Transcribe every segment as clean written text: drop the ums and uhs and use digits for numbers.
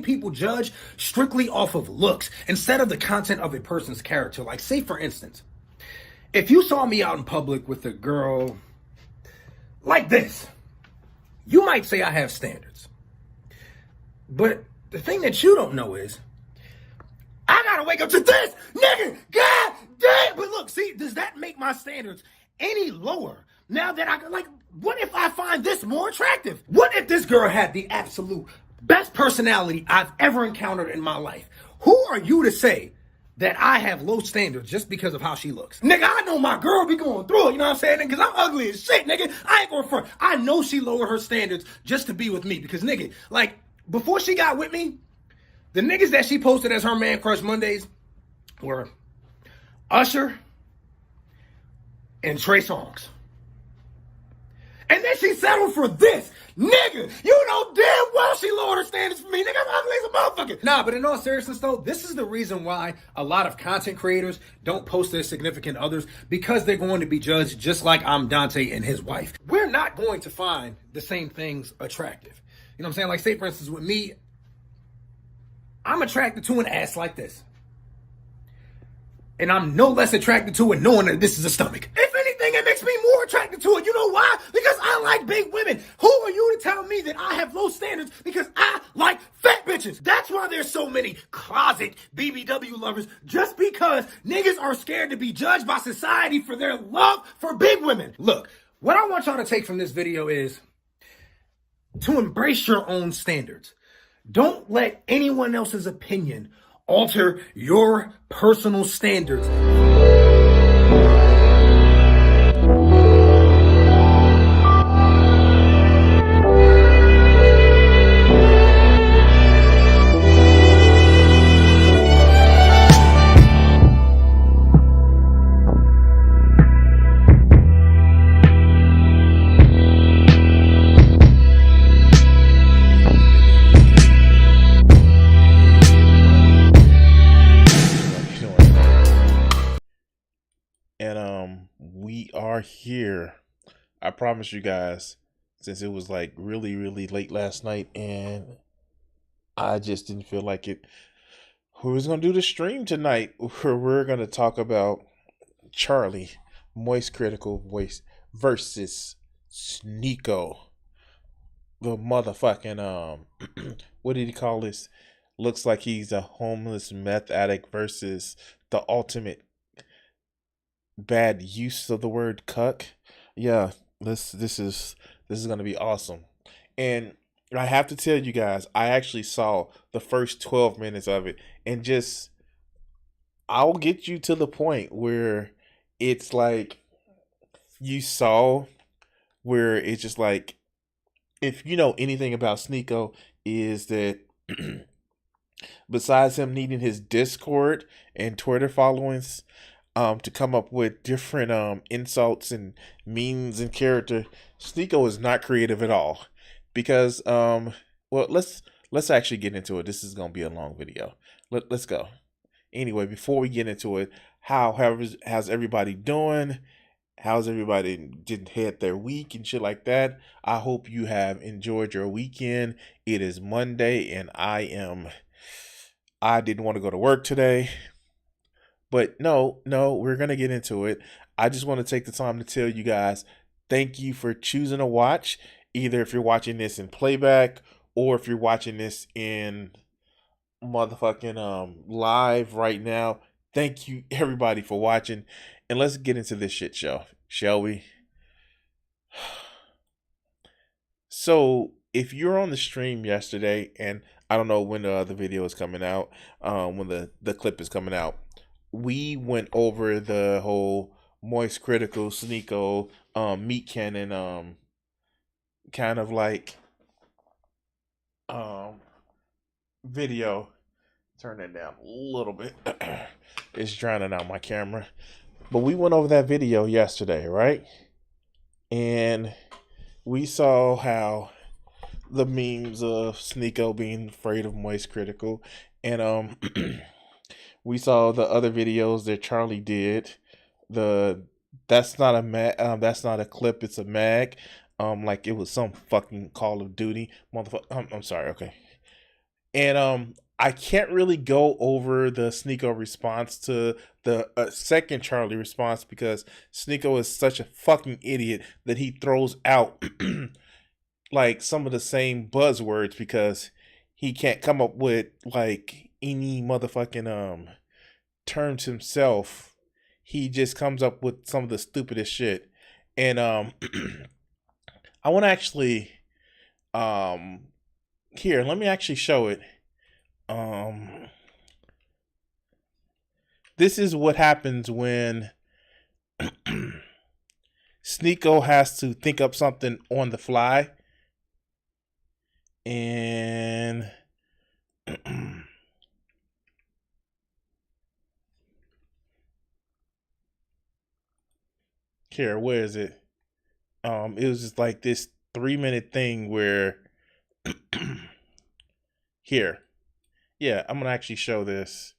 people judge strictly off of looks instead of the content of a person's character. Like, say for instance, if you saw me out in public with a girl like this, you might say I have standards. But the thing that you don't know is, I gotta wake up to this, nigga, god damn. But look, see, does that make my standards any lower? Now that what if I find this more attractive? What if this girl had the absolute best personality I've ever encountered in my life? Who are you to say that I have low standards just because of how she looks? Nigga, I know my girl be going through it, you know what I'm saying? Because I'm ugly as shit, nigga. I ain't going front. I know she lowered her standards just to be with me. Because, nigga, like, before she got with me, the niggas that she posted as her man crush Mondays were Usher and Trey Songz. And then she settled for this. Nigga, you know damn well she lowered her standards for me. Nigga, I'm ugly as a motherfucker. Nah, but in all seriousness though, this is the reason why a lot of content creators don't post their significant others, because they're going to be judged just like I'm Dante and his wife. We're not going to find the same things attractive. You know what I'm saying? Like, say for instance with me, I'm attracted to an ass like this. And I'm no less attracted to it knowing that this is a stomach. If anything, it makes me more attracted to it. You know why? Because I like big women. Who are you to tell me that I have low standards because I like fat bitches? That's why there's so many closet BBW lovers, just because niggas are scared to be judged by society for their love for big women. Look, what I want y'all to take from this video is to embrace your own standards. Don't let anyone else's opinion alter your personal standards. We are here. I promise you guys, since it was like really, really late last night and I just didn't feel like it. We was gonna do the stream tonight where we're gonna talk about Charlie, Moist Critical Voice versus Sneako. The motherfucking what did he call this? Looks like he's a homeless meth addict versus the ultimate bad use of the word cuck. Yeah, this is gonna be awesome. And I have to tell you guys, I actually saw the first 12 minutes of it, and just I'll get you to the point where it's like you saw where it's just like, if you know anything about Sneako, is that besides him needing his Discord and Twitter followings to come up with different insults and memes and character, Sneako is not creative at all. Because well, let's actually get into it. This is gonna be a long video. Let's go. Anyway, before we get into it, how's everybody doing? How's everybody didn't had their week and shit like that? I hope you have enjoyed your weekend. It is Monday and I didn't want to go to work today. But no, we're going to get into it. I just want to take the time to tell you guys, thank you for choosing to watch. Either if you're watching this in playback or if you're watching this in motherfucking live right now. Thank you everybody for watching. And let's get into this shit show, shall we? So if you're on the stream yesterday, and I don't know when the other video is coming out, when the clip is coming out, we went over the whole Moist Critical Sneako meat cannon kind of like video. Turn that down a little bit. It's drowning out my camera. But we went over that video yesterday, right? And we saw how the memes of Sneako being afraid of Moist Critical, and we saw the other videos that Charlie did. That's not a clip, it's a mag. Like it was some fucking Call of Duty motherfucker. I'm sorry, okay. And I can't really go over the Sneako response to the second Charlie response because Sneako is such a fucking idiot that he throws out like some of the same buzzwords because he can't come up with like any motherfucking terms himself. He just comes up with some of the stupidest shit. And I want to actually here, let me actually show it. This is what happens when Sneako has to think up something on the fly. And here, where is it? It was just like this 3-minute thing where here. Yeah, I'm gonna actually show this.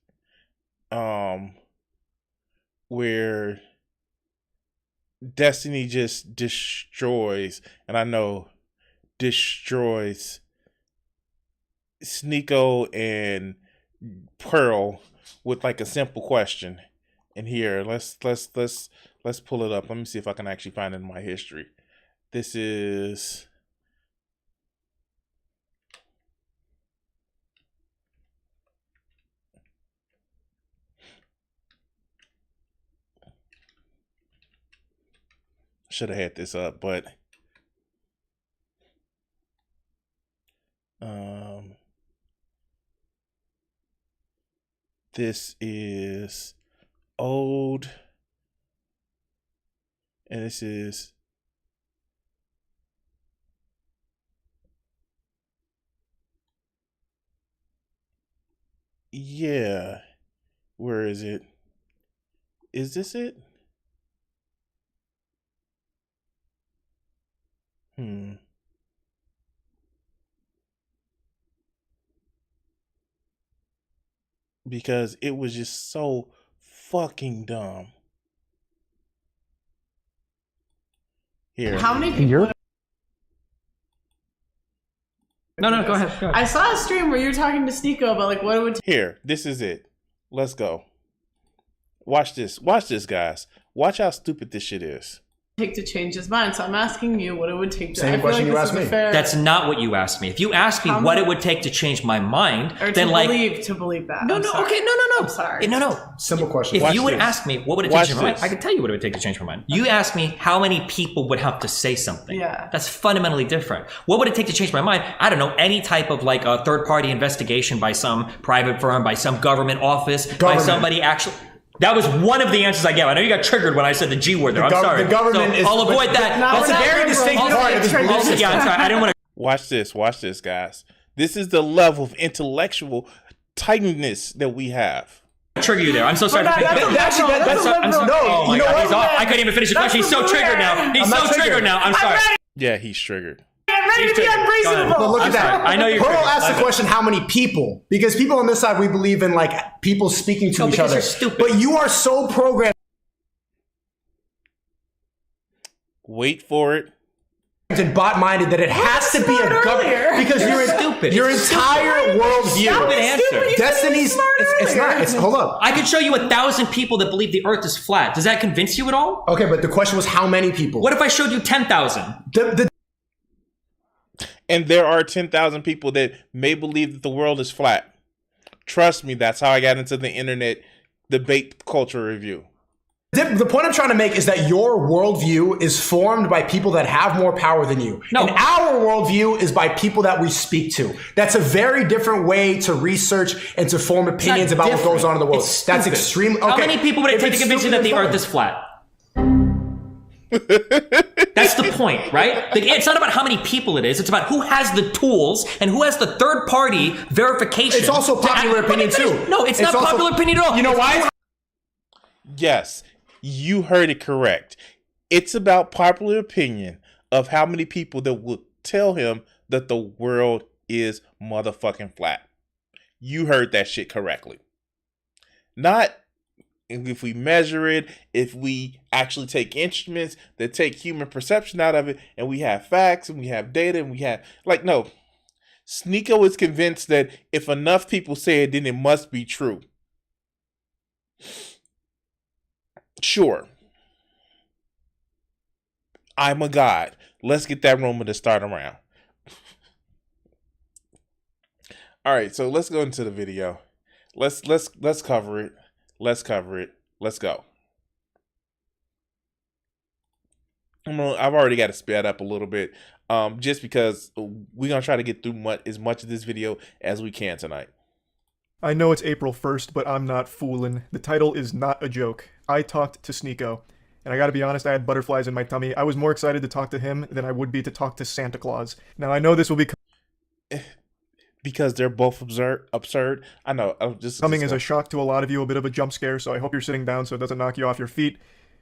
Where Destiny just destroys, and I know destroys Sneako and Pearl with like a simple question. And here, let's pull it up. Let me see if I can actually find it in my history. This is should have had this up, but this is old, and this is yeah. Where is it? Is this it? Because it was just so fucking dumb. Here. How many people? No, go ahead. I saw a stream where you were talking to Sneako about like what it would Here, this is it. Let's go. Watch this. Watch this, guys. Watch how stupid this shit is. take to change his mind. So I'm asking you what it would take to. Same question you asked me. That's not what you asked me. If you asked me what it would take to change my mind, or then to believe that. No, okay, no. I'm sorry. No. Simple question. If you would ask me what would it take to change my mind, I could tell you what it would take to change my mind. You asked me how many people would have to say something. Yeah. That's fundamentally different. What would it take to change my mind? I don't know, any type of like a third-party investigation by some private firm, by some government office, by somebody actually. That was one of the answers I gave. I know you got triggered when I said the G word there. I'm sorry. The government I'll avoid that. That's a very distinct part of this belief system. Yeah, I'm sorry. I didn't want to. Watch this, guys. This is the level of intellectual tightness that we have. Trigger you there. I'm so sorry. No, you know what? I couldn't even finish the question. He's so triggered now. He's so triggered now. I'm sorry. Yeah, he's triggered. I'm ready to be unreasonable. But look at that. I know you're. Pearl asked the question, how many people? Because people on this side, we believe in like people speaking to each other. You're stupid. But you are so programmed. Wait for it. And bot-minded that it has to be a government because your entire worldview. Stupid answer. Destiny's. It's not. It's hold up. I could show you 1,000 people that believe the Earth is flat. Does that convince you at all? Okay, but the question was how many people? What if I showed you 10,000? And there are 10,000 people that may believe that the world is flat. Trust me, that's how I got into the internet debate culture review. The point I'm trying to make is that your worldview is formed by people that have more power than you. No. And our worldview is by people that we speak to. That's a very different way to research and to form opinions about what goes on in the world. That's extremely... Okay. How many people would it take to convince you that the Earth is flat? That's the point, right? It's not about how many people it is. It's about who has the tools and who has the third-party verification. It's also popular opinion, too. No, it's not also popular opinion at all. You know why? Yes, you heard it correct. It's about popular opinion of how many people that will tell him that the world is motherfucking flat. You heard that shit correctly. Not if we measure it, if we actually take instruments that take human perception out of it, and we have facts and we have data and we have, like, no. Sneako is convinced that if enough people say it, then it must be true. Sure. I'm a god. Let's get that rumor to start around. All right, so let's go into the video. Let's cover it. Let's cover it. Let's go. I've already got to sped up a little bit, just because we're gonna try to get through as much of this video as we can tonight. I know it's April 1st, but I'm not fooling. The title is not a joke. I talked to Sneako, and I gotta be honest, I had butterflies in my tummy. I was more excited to talk to him than I would be to talk to Santa Claus. Now, I know this will be because they're both absurd. I know. Coming as a shock to a lot of you, a bit of a jump scare, so I hope you're sitting down so it doesn't knock you off your feet.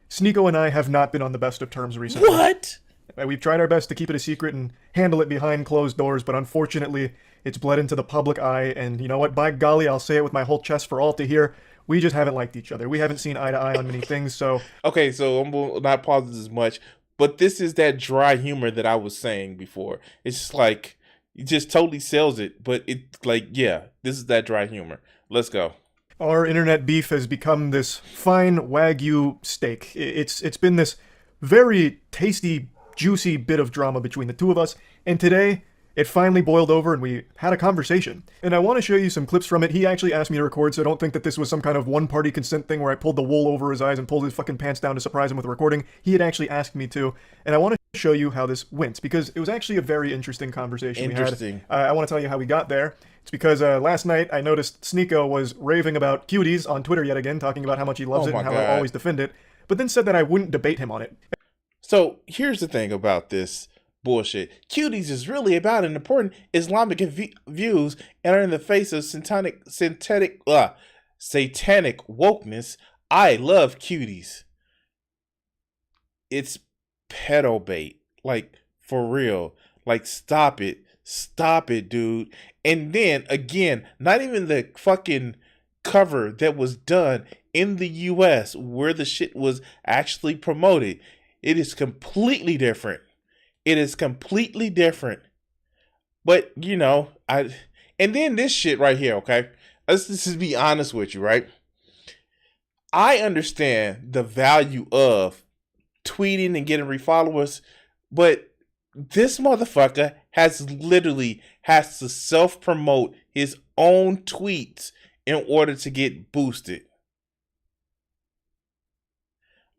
Sneako and I have not been on the best of terms recently. What? We've tried our best to keep it a secret and handle it behind closed doors, but unfortunately, it's bled into the public eye, and you know what? By golly, I'll say it with my whole chest for all to hear. We just haven't liked each other. We haven't seen eye to eye on many things, so... Okay, so I'm not pausing as much, but this is that dry humor that I was saying before. It's just like, it just totally sells it, but it, like, yeah, this is that dry humor. Let's go. Our internet beef has become this fine Wagyu steak. It's been this very tasty, juicy bit of drama between the two of us, and today it finally boiled over and we had a conversation. And I want to show you some clips from it. He actually asked me to record, so don't think that this was some kind of one-party consent thing where I pulled the wool over his eyes and pulled his fucking pants down to surprise him with a recording. He had actually asked me to, and I want to show you how this went, because it was actually a very interesting conversation we had. I want to tell you how we got there. It's because last night I noticed Sneako was raving about cuties on Twitter yet again, talking about how much he loves it and how I always defend it, but then said that I wouldn't debate him on it. So here's the thing about this bullshit. Cuties is really about an important Islamic views and are in the face of satanic wokeness. I love cuties. It's pedo bait. Like, for real. Like, stop it. Stop it, dude. And then, again, not even the fucking cover that was done in the US where the shit was actually promoted. It is completely different. It is completely different. But, you know, and then this shit right here, okay? Let's just be honest with you, right? I understand the value of tweeting and getting refollowers, but this motherfucker has to self-promote his own tweets in order to get boosted.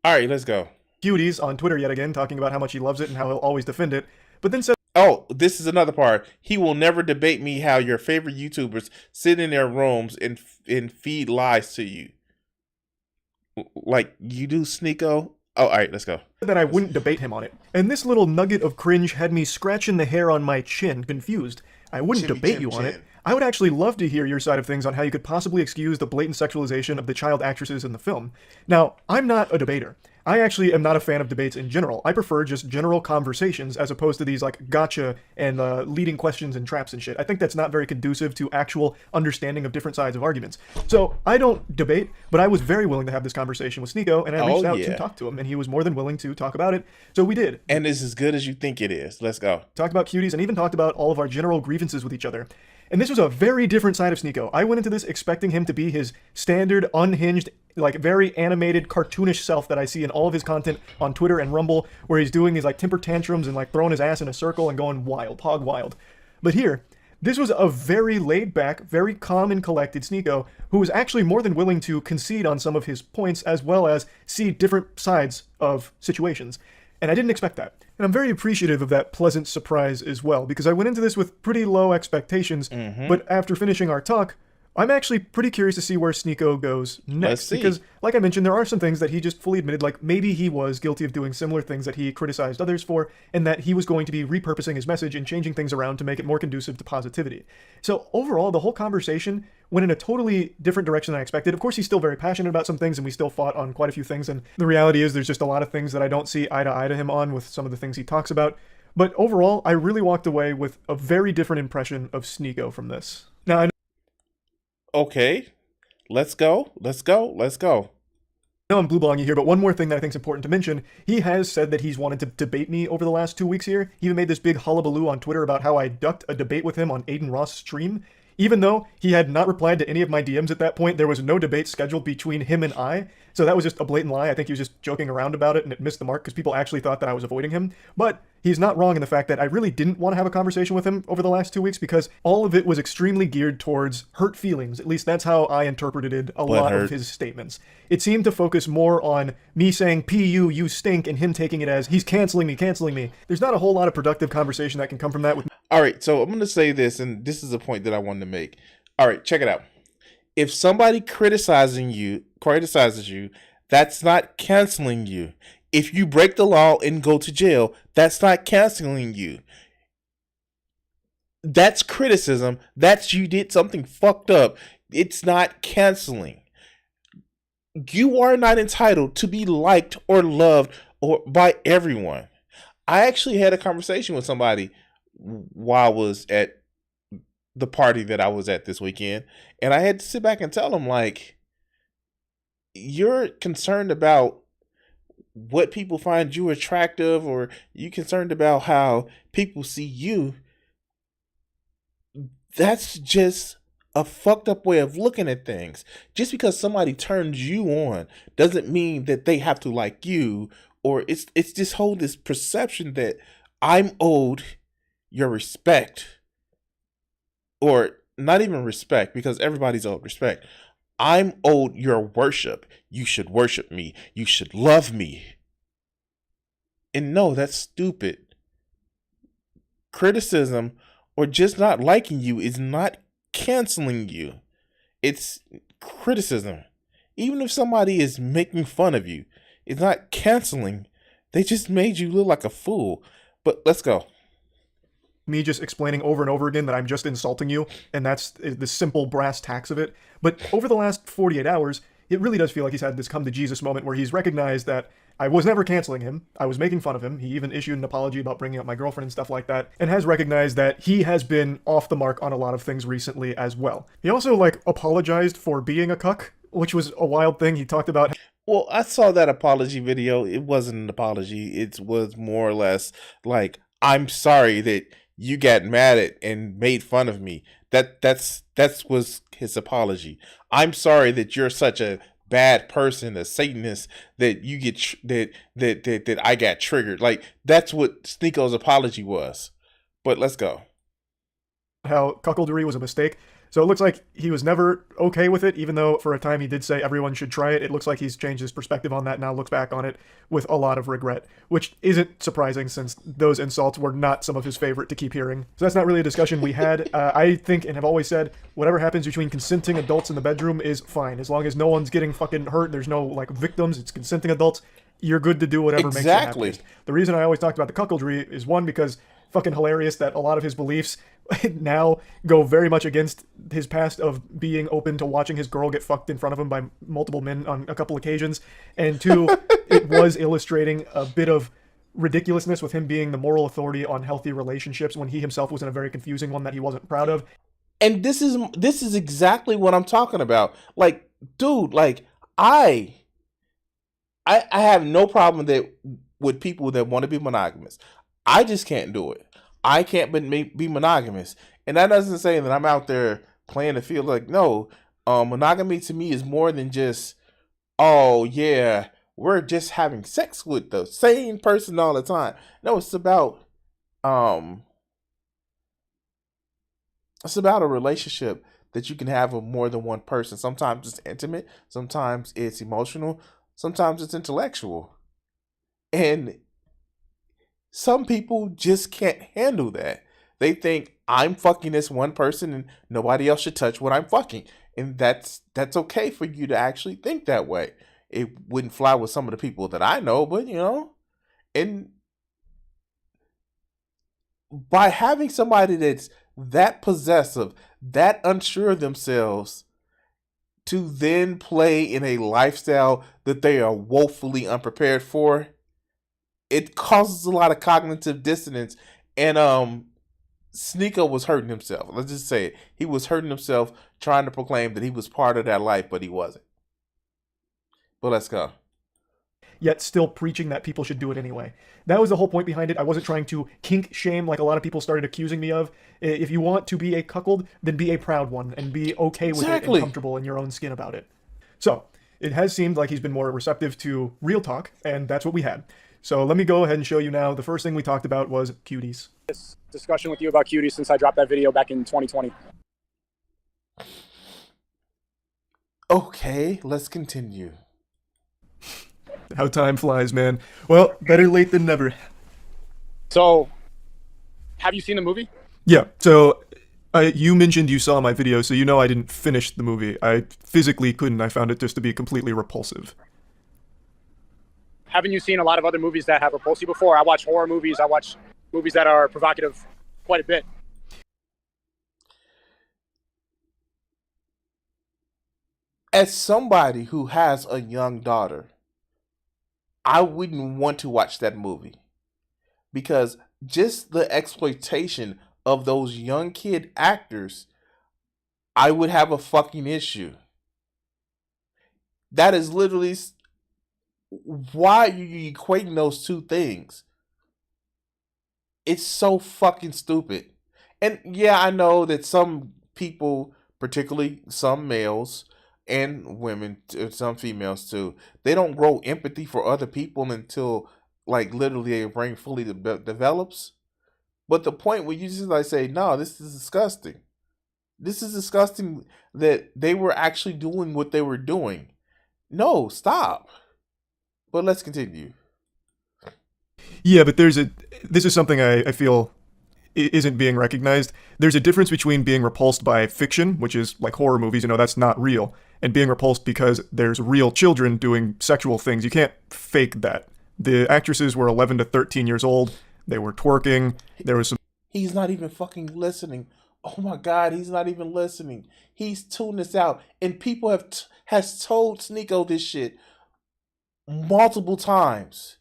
All right, let's go. Cuties on Twitter yet again, talking about how much he loves it and how he'll always defend it, but then said, oh, this is another part. He will never debate me how your favorite YouTubers sit in their rooms and feed lies to you. Like you do, Sneako? Oh, all right, let's go. That I wouldn't debate him on it. And this little nugget of cringe had me scratching the hair on my chin, confused. I wouldn't debate you on it. I would actually love to hear your side of things on how you could possibly excuse the blatant sexualization of the child actresses in the film. Now, I'm not a debater. I actually am not a fan of debates in general. I prefer just general conversations as opposed to these like gotcha and leading questions and traps and shit. I think that's not very conducive to actual understanding of different sides of arguments. So I don't debate, but I was very willing to have this conversation with Sneako, and I reached out to talk to him, and he was more than willing to talk about it. So we did. And it's as good as you think it is. Let's go. Talked about cuties and even talked about all of our general grievances with each other. And this was a very different side of Sneako. I went into this expecting him to be his standard, unhinged, like very animated, cartoonish self that I see in all of his content on Twitter and Rumble, where he's doing these like temper tantrums and like throwing his ass in a circle and going wild, hog wild. But here, this was a very laid back, very calm and collected Sneako who was actually more than willing to concede on some of his points as well as see different sides of situations. And I didn't expect that. And I'm very appreciative of that pleasant surprise as well, because I went into this with pretty low expectations, but after finishing our talk, I'm actually pretty curious to see where Sneako goes next. Because, like I mentioned, there are some things that he just fully admitted, like maybe he was guilty of doing similar things that he criticized others for, and that he was going to be repurposing his message and changing things around to make it more conducive to positivity. So overall, the whole conversation went in a totally different direction than I expected. Of course, he's still very passionate about some things, and we still fought on quite a few things, and the reality is there's just a lot of things that I don't see eye to eye to him on with some of the things he talks about. But overall, I really walked away with a very different impression of Sneako from this. Now, I know okay, let's go. know I'm blue balling you here, but one more thing that I think is important to mention. He has said that he's wanted to debate me over the last 2 weeks here. He even made this big hullabaloo on Twitter about how I ducked a debate with him on Aiden Ross' stream. Even though he had not replied to any of my DMs at that point, there was no debate scheduled between him and I. So that was just a blatant lie. I think he was just joking around about it and it missed the mark because people actually thought that I was avoiding him. But he's not wrong in the fact that I really didn't want to have a conversation with him over the last 2 weeks because all of it was extremely geared towards hurt feelings. At least that's how I interpreted a lot of his statements. It seemed to focus more on me saying, "P.U., you stink," and him taking it as, he's canceling me, canceling me. There's not a whole lot of productive conversation that can come from that with. All right, so I'm going to say this, and this is a point that I wanted to make. All right, check it out. If somebody criticizes you, that's not canceling you. If you break the law and go to jail, that's not canceling you. That's criticism. That's you did something fucked up. It's not canceling. You are not entitled to be liked or loved or by everyone. I actually had a conversation with somebody while I was at the party that I was at this weekend, and I had to sit back and tell them, like, you're concerned about what people find you attractive, or you concerned about how people see you. That's just a fucked up way of looking at things. Just because somebody turns you on doesn't mean that they have to like you, or it's this perception that I'm owed your respect, or not even respect, because everybody's owed respect. I'm owed your worship. You should worship me. You should love me. And no, that's stupid. Criticism or just not liking you is not canceling you. It's criticism. Even if somebody is making fun of you, it's not canceling. They just made you look like a fool. But let's go. Me just explaining over and over again that I'm just insulting you, and that's the simple brass tacks of it. But over the last 48 hours, it really does feel like he's had this come to Jesus moment where he's recognized that I was never canceling him. I was making fun of him. He even issued an apology about bringing up my girlfriend and stuff like that, and has recognized that he has been off the mark on a lot of things recently as well. He also, apologized for being a cuck, which was a wild thing. He talked about... Well, I saw that apology video. It wasn't an apology. It was more or less like, I'm sorry that you got mad at and made fun of me. That was his apology. I'm sorry that you're such a bad person, a Satanist, that you get that I got triggered. Like, that's what Sneako's apology was. But let's go. How cuckoldry was a mistake. So it looks like he was never okay with it, even though for a time he did say everyone should try it. It looks like he's changed his perspective on that now, looks back on it with a lot of regret, which isn't surprising since those insults were not some of his favorite to keep hearing. So that's not really a discussion we had. I think and have always said, whatever happens between consenting adults in the bedroom is fine. As long as no one's getting fucking hurt, there's no, victims, it's consenting adults, you're good to do whatever makes you happy. The reason I always talked about the cuckoldry is, one, because fucking hilarious that a lot of his beliefs now go very much against his past of being open to watching his girl get fucked in front of him by multiple men on a couple occasions. And two, it was illustrating a bit of ridiculousness with him being the moral authority on healthy relationships when he himself was in a very confusing one that he wasn't proud of. And this is exactly what I'm talking about. Like, dude, I have no problem with people that want to be monogamous. I just can't do it. I can't be monogamous. And that doesn't say that I'm out there playing the field. Like, no, monogamy to me is more than just, oh yeah, we're just having sex with the same person all the time. No, it's about a relationship that you can have with more than one person. Sometimes it's intimate, sometimes it's emotional, sometimes it's intellectual. And some people just can't handle that. They think I'm fucking this one person and nobody else should touch what I'm fucking. And that's okay for you to actually think that way. It wouldn't fly with some of the people that I know, but and by having somebody that's that possessive, that unsure of themselves, to then play in a lifestyle that they are woefully unprepared for, it causes a lot of cognitive dissonance. And Sneako was hurting himself. Let's just say it. He was hurting himself trying to proclaim that he was part of that life, but he wasn't. Well, let's go. Yet still preaching that people should do it anyway. That was the whole point behind it. I wasn't trying to kink shame like a lot of people started accusing me of. If you want to be a cuckold, then be a proud one and be okay with it and comfortable in your own skin about it. So, it has seemed like he's been more receptive to real talk, and that's what we had. So let me go ahead and show you now. The first thing we talked about was cuties. This discussion with you about cuties since I dropped that video back in 2020. Okay, let's continue. How time flies, man. Well, better late than never. So, have you seen the movie? Yeah, so you mentioned you saw my video, so you know I didn't finish the movie. I physically couldn't. I found it just to be completely repulsive. Haven't you seen a lot of other movies that have repulsed you before? I watch horror movies. I watch movies that are provocative quite a bit. As somebody who has a young daughter, I wouldn't want to watch that movie because just the exploitation of those young kid actors, I would have a fucking issue. That is literally why are you equating those two things? It's so fucking stupid. And yeah, I know that some people, particularly some males and women, some females too, they don't grow empathy for other people until like literally their brain fully develops. But the point where you just like say, no, this is disgusting. This is disgusting that they were actually doing what they were doing. No, stop. But let's continue. Yeah, but this is something I feel isn't being recognized. There's a difference between being repulsed by fiction, which is like horror movies, that's not real, and being repulsed because there's real children doing sexual things. You can't fake that. The actresses were 11 to 13 years old. They were twerking. There was some... He's not even fucking listening. Oh my God, he's not even listening. He's tuning this out. And people has told Sneako this shit multiple times.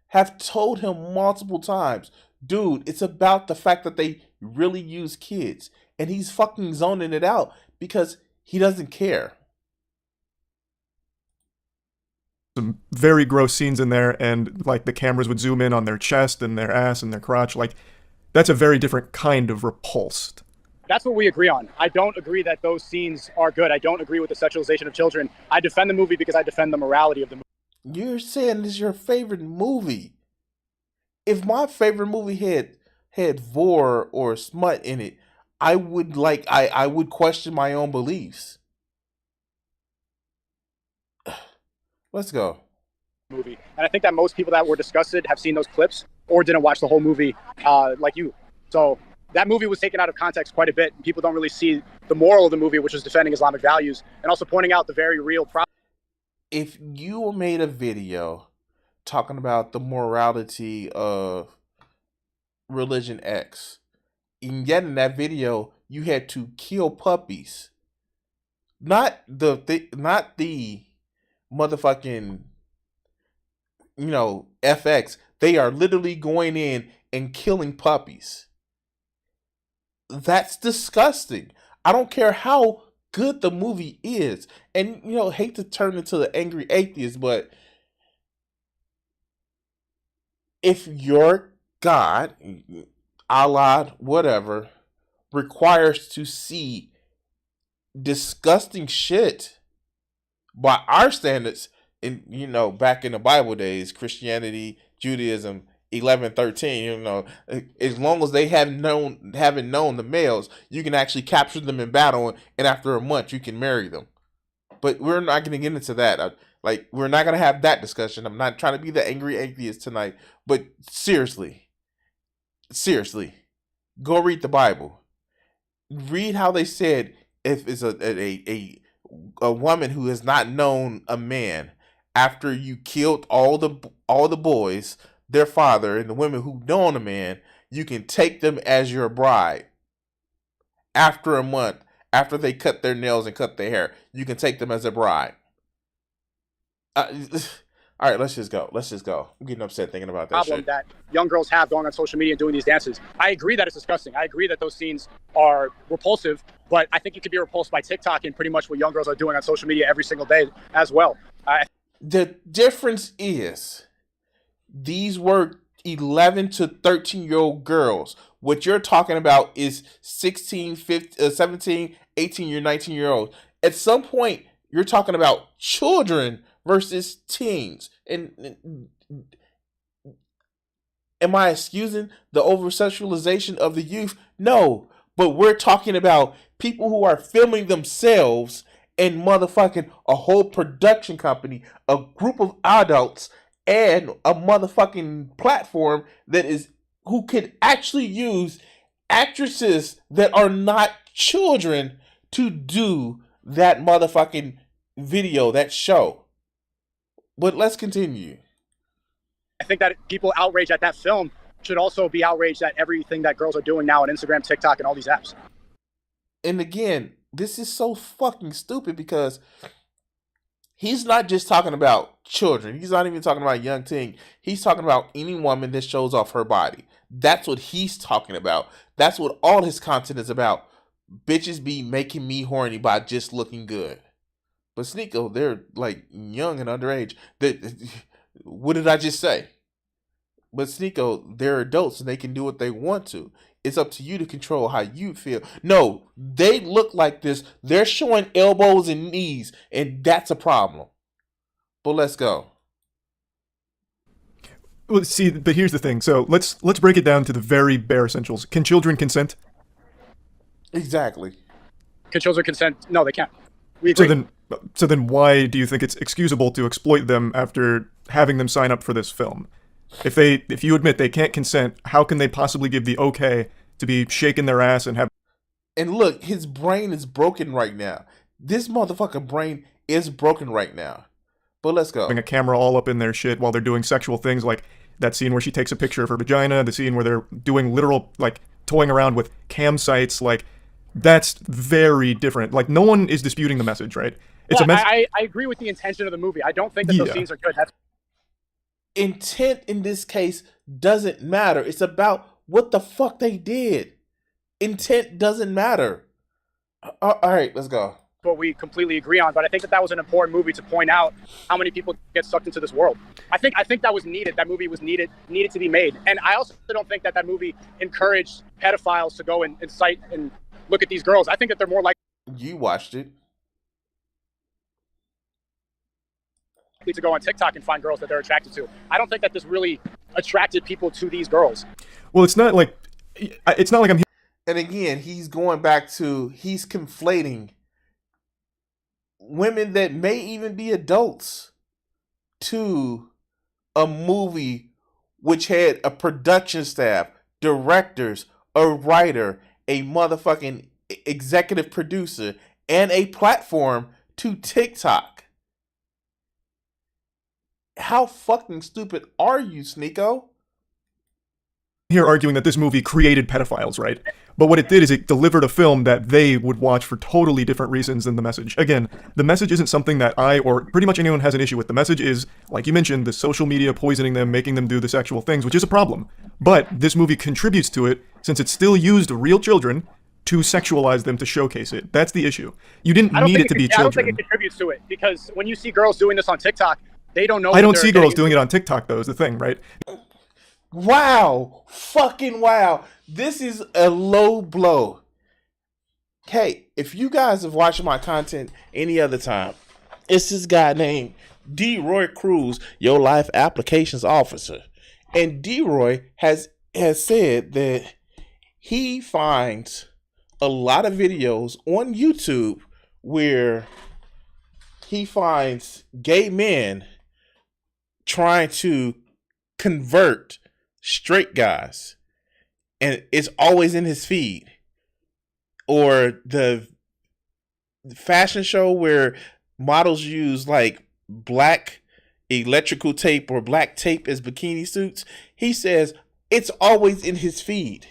Have told him multiple times. Dude, it's about the fact that they really use kids. And he's fucking zoning it out because he doesn't care. Some very gross scenes in there, and like the cameras would zoom in on their chest and their ass and their crotch. Like, that's a very different kind of repulsed. That's what we agree on. I don't agree that those scenes are good. I don't agree with the sexualization of children. I defend the movie because I defend the morality of the movie. You're saying this is your favorite movie. If my favorite movie had vor or smut in it, I would I would question my own beliefs. Let's go. Movie. And I think that most people that were disgusted have seen those clips or didn't watch the whole movie like you. So that movie was taken out of context quite a bit. People don't really see the moral of the movie, which was defending Islamic values and also pointing out the very real problem. If you made a video talking about the morality of religion X, and yet in that video you had to kill puppies, not the motherfucking FX, they are literally going in and killing puppies. That's disgusting. I don't care how good the movie is. And, hate to turn into the angry atheist, but if your God, Allah, whatever, requires to see disgusting shit by our standards, in back in the Bible days, Christianity, Judaism, 11-13, as long as they haven't known the males, you can actually capture them in battle, and after a month you can marry them. But we're not going to get into that. We're not going to have that discussion. I'm not trying to be the angry atheist tonight, but seriously, go read the Bible. Read how they said if it's a woman who has not known a man, after you killed all the boys, their father, and the women who known a man, you can take them as your bride. After a month, after they cut their nails and cut their hair, you can take them as a bride. All right, let's just go. I'm getting upset thinking about that problem shit. That young girls have going on social media and doing these dances. I agree that it's disgusting. I agree that those scenes are repulsive, but I think you could be repulsed by TikTok and pretty much what young girls are doing on social media every single day as well. The difference is these were 11 to 13-year-old girls. What you're talking about is 16, 15, 17, 18, 19-year-olds. At some point, you're talking about children versus teens. And am I excusing the over-sexualization of the youth? No. But we're talking about people who are filming themselves and motherfucking a whole production company, a group of adults, and a motherfucking platform that is who could actually use actresses that are not children to do that motherfucking video, that show. But let's continue. I think that people outraged at that film should also be outraged at everything that girls are doing now on Instagram, TikTok, and all these apps. And again, this is so fucking stupid because he's not just talking about children. He's not even talking about young teen. He's talking about any woman that shows off her body. That's what he's talking about. That's what all his content is about. Bitches be making me horny by just looking good. But Sneako, they're like young and underage. What did I just say? But Sneako, they're adults and they can do what they want to. It's up to you to control how you feel. No, they look like this. They're showing elbows and knees, and that's a problem. But let's go. Well, see, but here's the thing. So let's break it down to the very bare essentials. Can children consent? Exactly. Can children consent? No, they can't. We agree. So then why do you think it's excusable to exploit them after having them sign up for this film? If you admit they can't consent, how can they possibly give the okay to be shaking their ass and have... And look, his brain is broken right now. This motherfucking brain is broken right now. But let's go. Having a camera all up in their shit while they're doing sexual things, like that scene where she takes a picture of her vagina, the scene where they're doing literal, like, toying around with cam sites, like, that's very different. Like, no one is disputing the message, right? It's well, I agree with the intention of the movie. I don't think that those scenes are good. Intent in this case doesn't matter. It's about what the fuck they did. Intent doesn't matter. All right, let's go. What we completely agree on, but I think that was an important movie to point out how many people get sucked into this world. I think that was needed. That movie was needed to be made. And I also don't think that movie encouraged pedophiles to go and cite and look at these girls. I think that they're more like... You watched it. To go on TikTok and find girls that they're attracted to. I don't think that this really attracted people to these girls. Well, it's not like I'm... And again, he's going back to, he's conflating women that may even be adults to a movie which had a production staff, directors, a writer, a motherfucking executive producer, and a platform to TikTok. How fucking stupid are you, Sneako? Here arguing that this movie created pedophiles, right? But what it did is it delivered a film that they would watch for totally different reasons than the message. Again, the message isn't something that I or pretty much anyone has an issue with. The message is, like you mentioned, the social media poisoning them, making them do the sexual things, which is a problem. But this movie contributes to it since it still used real children to sexualize them to showcase it. That's the issue. You didn't need it to be children. I don't think it contributes to it because when you see girls doing this on TikTok, they don't know. I don't see girls doing it on TikTok, though, is the thing, right? Wow. Fucking wow. This is a low blow. Hey, if you guys have watched my content any other time, it's this guy named D. Roy Cruz, your life applications officer. And D. Roy has said that he finds a lot of videos on YouTube where he finds gay men trying to convert straight guys, and it's always in his feed. Or the fashion show where models use like black electrical tape or black tape as bikini suits. He says it's always in his feed.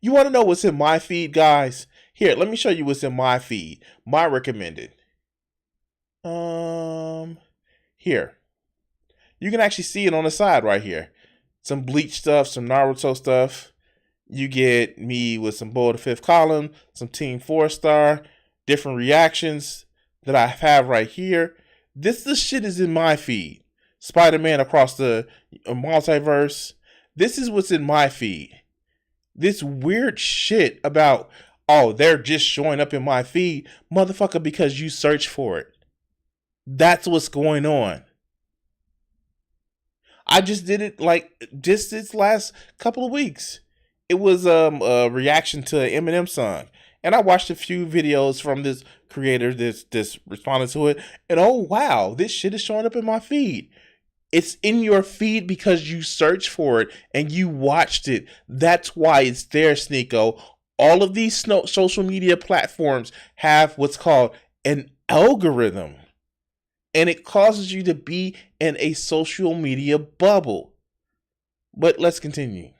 You want to know what's in my feed, guys? Here, let me show you what's in my feed. My recommended. Here. You can actually see it on the side right here. Some Bleach stuff, some Naruto stuff. You get me with some Boy the Fifth Column, some Team 4 Star, different reactions that I have right here. This shit is in my feed. Spider-Man across the multiverse. This is what's in my feed. This weird shit about, oh, they're just showing up in my feed, motherfucker, because you search for it. That's what's going on. I just did it like just this last couple of weeks. It was a reaction to an Eminem song. And I watched a few videos from this creator this responded to it. And oh wow, this shit is showing up in my feed. It's in your feed because you searched for it and you watched it. That's why it's there, Sneako. All of these social media platforms have what's called an algorithm. And it causes you to be in a social media bubble. But let's continue.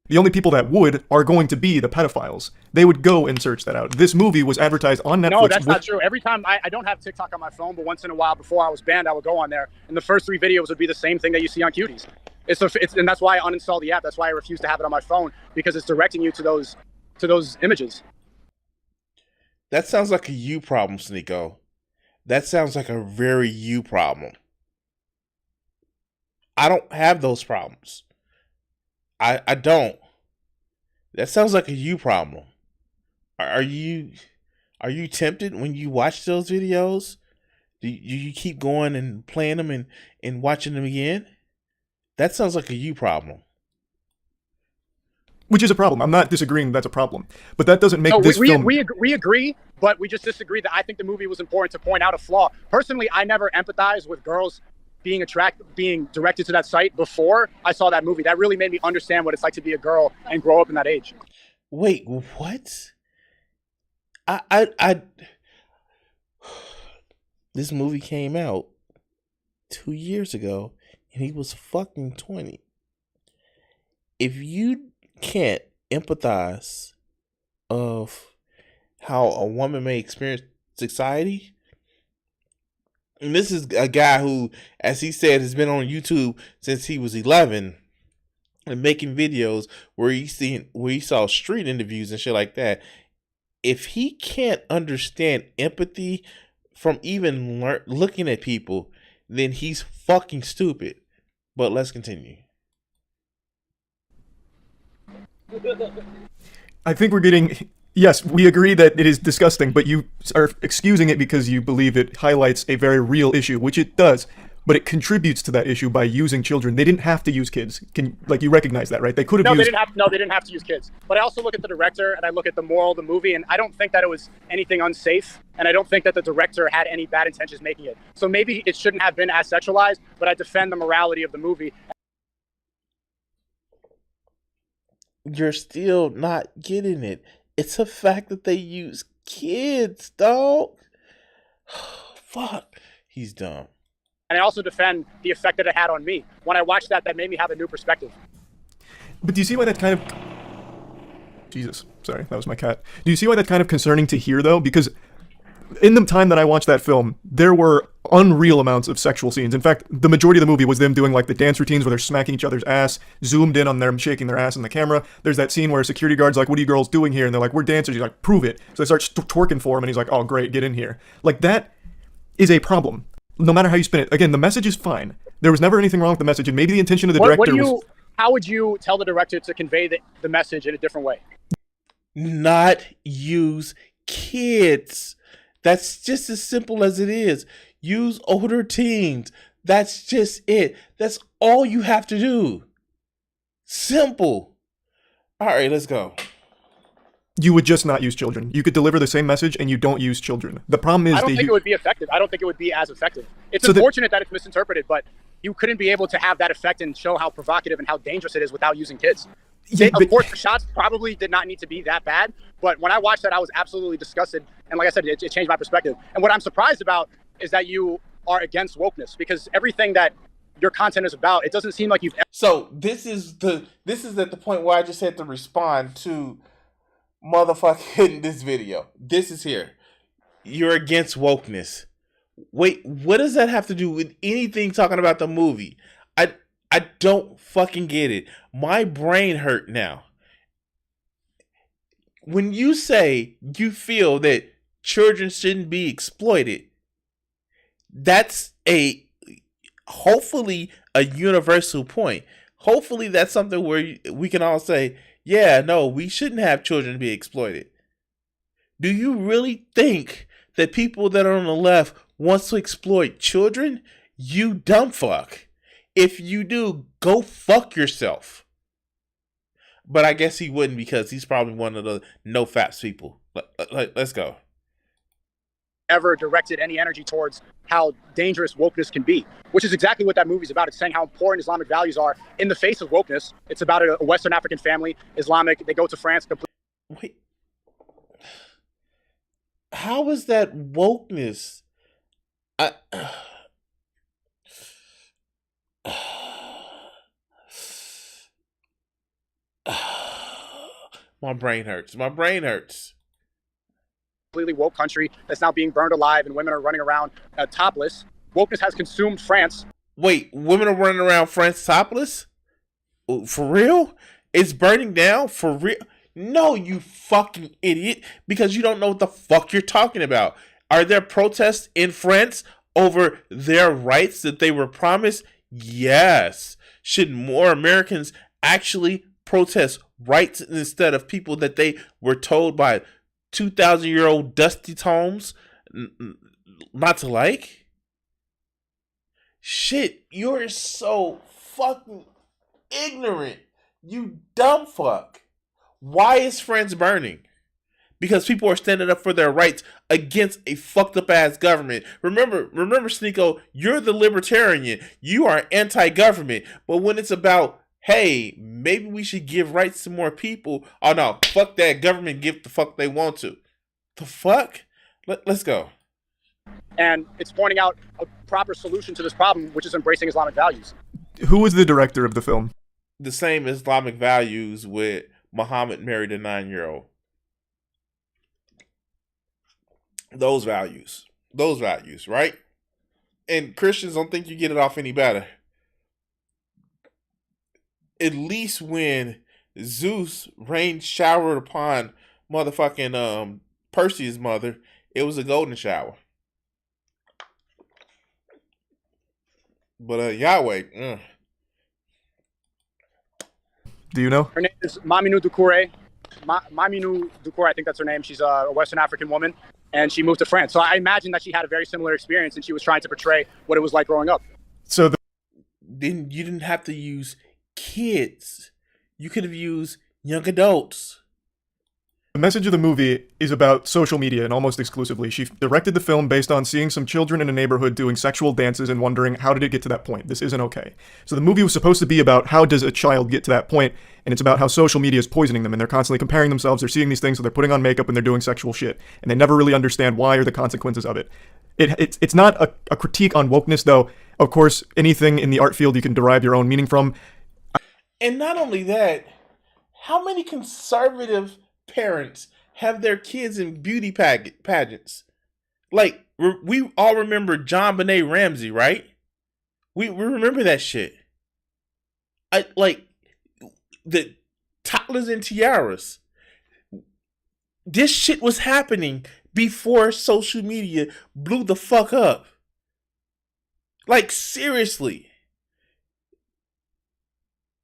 The only people that would are going to be the pedophiles. They would go and search that out. This movie was advertised on Netflix. No, that's not true. Every time, I don't have TikTok on my phone, but once in a while before I was banned, I would go on there. And the first 3 videos would be the same thing that you see on Cuties. And that's why I uninstalled the app. That's why I refuse to have it on my phone, because it's directing you to those images. That sounds like a you problem, Sneako. That sounds like a very you problem. I don't have those problems. I don't. That sounds like a you problem. Are you tempted when you watch those videos? Do you keep going and playing them and watching them again? That sounds like a you problem. Which is a problem. I'm not disagreeing that's a problem. But that doesn't make this film... We agree, but we just disagree that I think the movie was important to point out a flaw. Personally, I never empathized with girls being directed to that site before I saw that movie. That really made me understand what it's like to be a girl and grow up in that age. Wait, what? I this movie came out 2 years ago and he was fucking 20. If you can't empathize of how a woman may experience society, and this is a guy who, as he said, has been on YouTube since he was 11 and making videos where he saw street interviews and shit like that. If he can't understand empathy from even looking at people, then he's fucking stupid. But let's continue. I think we're getting... Yes, we agree that it is disgusting, but you are excusing it because you believe it highlights a very real issue, which it does, but it contributes to that issue by using children. They didn't have to use kids. You recognize that, right? They could have used... They didn't have to use kids. But I also look at the director and I look at the moral of the movie, and I don't think that it was anything unsafe, and I don't think that the director had any bad intentions making it. So maybe it shouldn't have been as sexualized, but I defend the morality of the movie. You're still not getting it. It's a fact that they use kids, dog. Fuck. He's dumb. And I also defend the effect that it had on me. When I watched that made me have a new perspective. But do you see why that kind of... Jesus, sorry, that was my cat. Do you see why that's kind of concerning to hear, though? Because in the time that I watched that film, there were unreal amounts of sexual scenes. In fact, the majority of the movie was them doing like the dance routines where they're smacking each other's ass, zoomed in on them shaking their ass in the camera. There's that scene where a security guard's like, "What are you girls doing here?" And they're like, "We're dancers." He's like, "Prove it." So they start twerking for him, and he's like, "Oh, great, get in here." Like, that is a problem. No matter how you spin it. Again, the message is fine. There was never anything wrong with the message, and maybe the intention of the director was... How would you tell the director to convey the message in a different way? Not use kids. That's just as simple as it is. Use older teens. That's just it. That's all you have to do. Simple. All right, let's go. You would just not use children. You could deliver the same message and you don't use children. The problem is... I don't think it would be effective. I don't think it would be as effective. It's unfortunate that it's misinterpreted, but you couldn't be able to have that effect and show how provocative and how dangerous it is without using kids. Yeah, of course, the shots probably did not need to be that bad, but when I watched that, I was absolutely disgusted. And like I said, it changed my perspective. And what I'm surprised about is that you are against wokeness, because everything that your content is about, it doesn't seem like you've... So this is at the point where I just had to respond to motherfucking this video. This is here. You're against wokeness. Wait, what does that have to do with anything talking about the movie? I don't fucking get it. My brain hurt now. When you say you feel that children shouldn't be exploited, that's hopefully a universal point. Hopefully that's something where we can all say, yeah, no, we shouldn't have children be exploited. Do you really think that people that are on the left wants to exploit children? You dumb fuck. If you do, go fuck yourself. But I guess he wouldn't, because he's probably one of the no faps people. Let's go. Ever directed any energy towards how dangerous wokeness can be, which is exactly what that movie's about. It's saying how important Islamic values are in the face of wokeness. It's about a Western African family, Islamic. They go to France. Wait. How is that wokeness? My brain hurts. My brain hurts. Completely woke country that's now being burned alive, and women are running around topless. Wokeness has consumed France. Wait, women are running around France topless? For real? It's burning down? For real? No, you fucking idiot. Because you don't know what the fuck you're talking about. Are there protests in France over their rights that they were promised? Yes. Should more Americans actually protest rights instead of people that they were told by 2,000-year-old dusty tomes not to like? Shit, you're so fucking ignorant. You dumb fuck. Why is France burning? Because people are standing up for their rights against a fucked up ass government. Remember, Sneako, you're the libertarian. You are anti-government. But when it's about, hey, maybe we should give rights to more people. Oh no, fuck that. Government give the fuck they want to. The fuck? Let's go. And it's pointing out a proper solution to this problem, which is embracing Islamic values. Who was the director of the film? The same Islamic values with Muhammad married a 9-year-old. Those values, right? And Christians don't think you get it off any better. At least when Zeus rained showered upon motherfucking Perseus' mother, it was a golden shower. But Yahweh, Do you know? Her name is Maminu Dukure. Maminu Dukure, I think that's her name. She's a Western African woman, and she moved to France. So I imagine that she had a very similar experience, and she was trying to portray what it was like growing up. So then you didn't have to use kids. You could have used young adults. the message of the movie is about social media, and almost exclusively. She directed the film based on seeing some children in a neighborhood doing sexual dances and wondering, how did it get to that point? This isn't okay. So the movie was supposed to be about how does a child get to that point, and it's about how social media is poisoning them, and they're constantly comparing themselves, they're seeing these things, so they're putting on makeup and they're doing sexual shit, and they never really understand why or the consequences of it. It's not a critique on wokeness, though. Of course, anything in the art field you can derive your own meaning from. And not only that, how many conservative parents have their kids in beauty pageants? Like, we all remember John Benet Ramsey, right? We remember that shit. Like the toddlers and tiaras. This shit was happening before social media blew the fuck up. Like, seriously.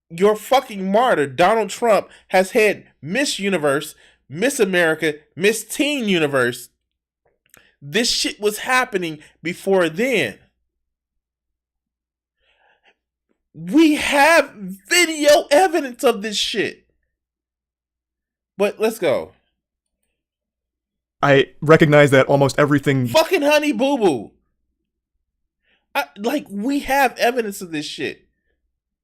Your fucking martyr, Donald Trump, has had Miss Universe, Miss America, Miss Teen Universe. This shit was happening before then. We have video evidence of this shit. But let's go. I recognize that almost everything... Fucking Honey Boo Boo. Like, we have evidence of this shit.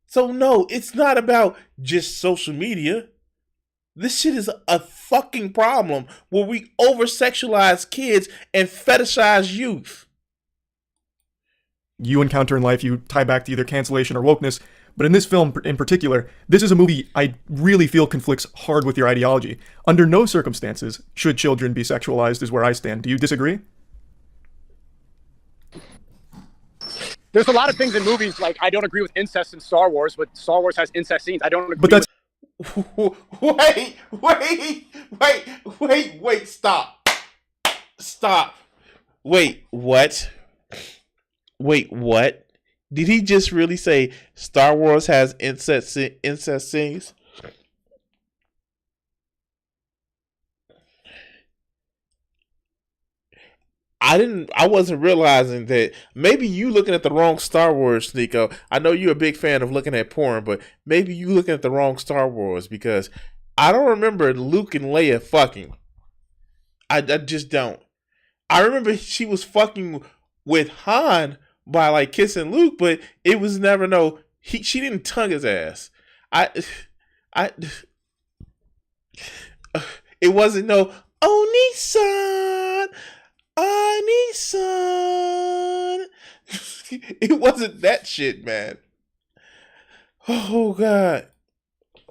So no, it's not about just social media. This shit is a fucking problem where we over-sexualize kids and fetishize youth. You encounter in life, you tie back to either cancellation or wokeness. But in this film in particular, this is a movie I really feel conflicts hard with your ideology. Under no circumstances should children be sexualized, is where I stand. Do you disagree? There's a lot of things in movies, like I don't agree with incest in Star Wars, but Star Wars has incest scenes. I don't agree But that's... Wait, stop. Wait, what? Wait, what? Did he just really say Star Wars has incest scenes? I wasn't realizing that. Maybe you looking at the wrong Star Wars, Sneako. I know you're a big fan of looking at porn, but maybe you looking at the wrong Star Wars, because I don't remember Luke and Leia fucking. I just don't. I remember she was fucking with Han by like kissing Luke, but it was never she didn't tongue his ass. I it wasn't no Oni-san. Oni-san. It wasn't that shit, man. Oh god.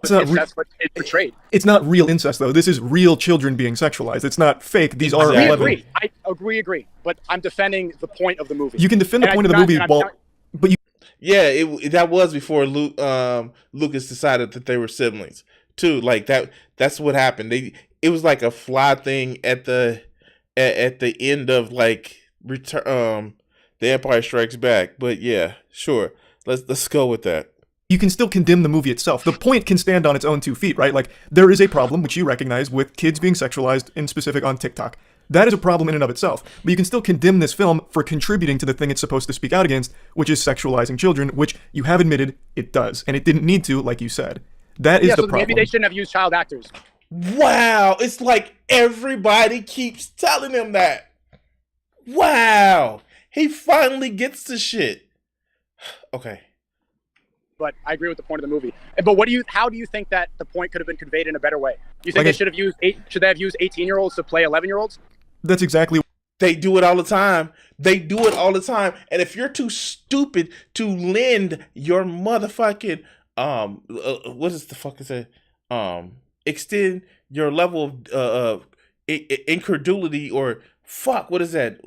That's what it portrayed. It's not real incest, though. This is real children being sexualized. It's not fake. These are We 11. agree. I agree. But I'm defending the point of the movie. You can defend the point of the movie, but you. Yeah, that was before Lucas decided that they were siblings too. Like that's what happened. It was like a fly thing at the end of like The Empire Strikes Back. But yeah, sure. Let's go with that. You can still condemn the movie itself. The point can stand on its own 2 feet, right? Like, there is a problem, which you recognize, with kids being sexualized, in specific on TikTok. That is a problem in and of itself. But you can still condemn this film for contributing to the thing it's supposed to speak out against, which is sexualizing children, which you have admitted it does. And it didn't need to, like you said. That is the problem. Maybe they shouldn't have used child actors. Wow, it's like everybody keeps telling him that. Wow, he finally gets the shit. Okay. But I agree with the point of the movie. But how do you think that the point could have been conveyed in a better way? You think should they have used 18-year-olds to play 11-year-olds? That's exactly. They do it all the time. And if you're too stupid to lend your motherfucking what is the fuck is it? Extend your level of incredulity, or fuck, what is that?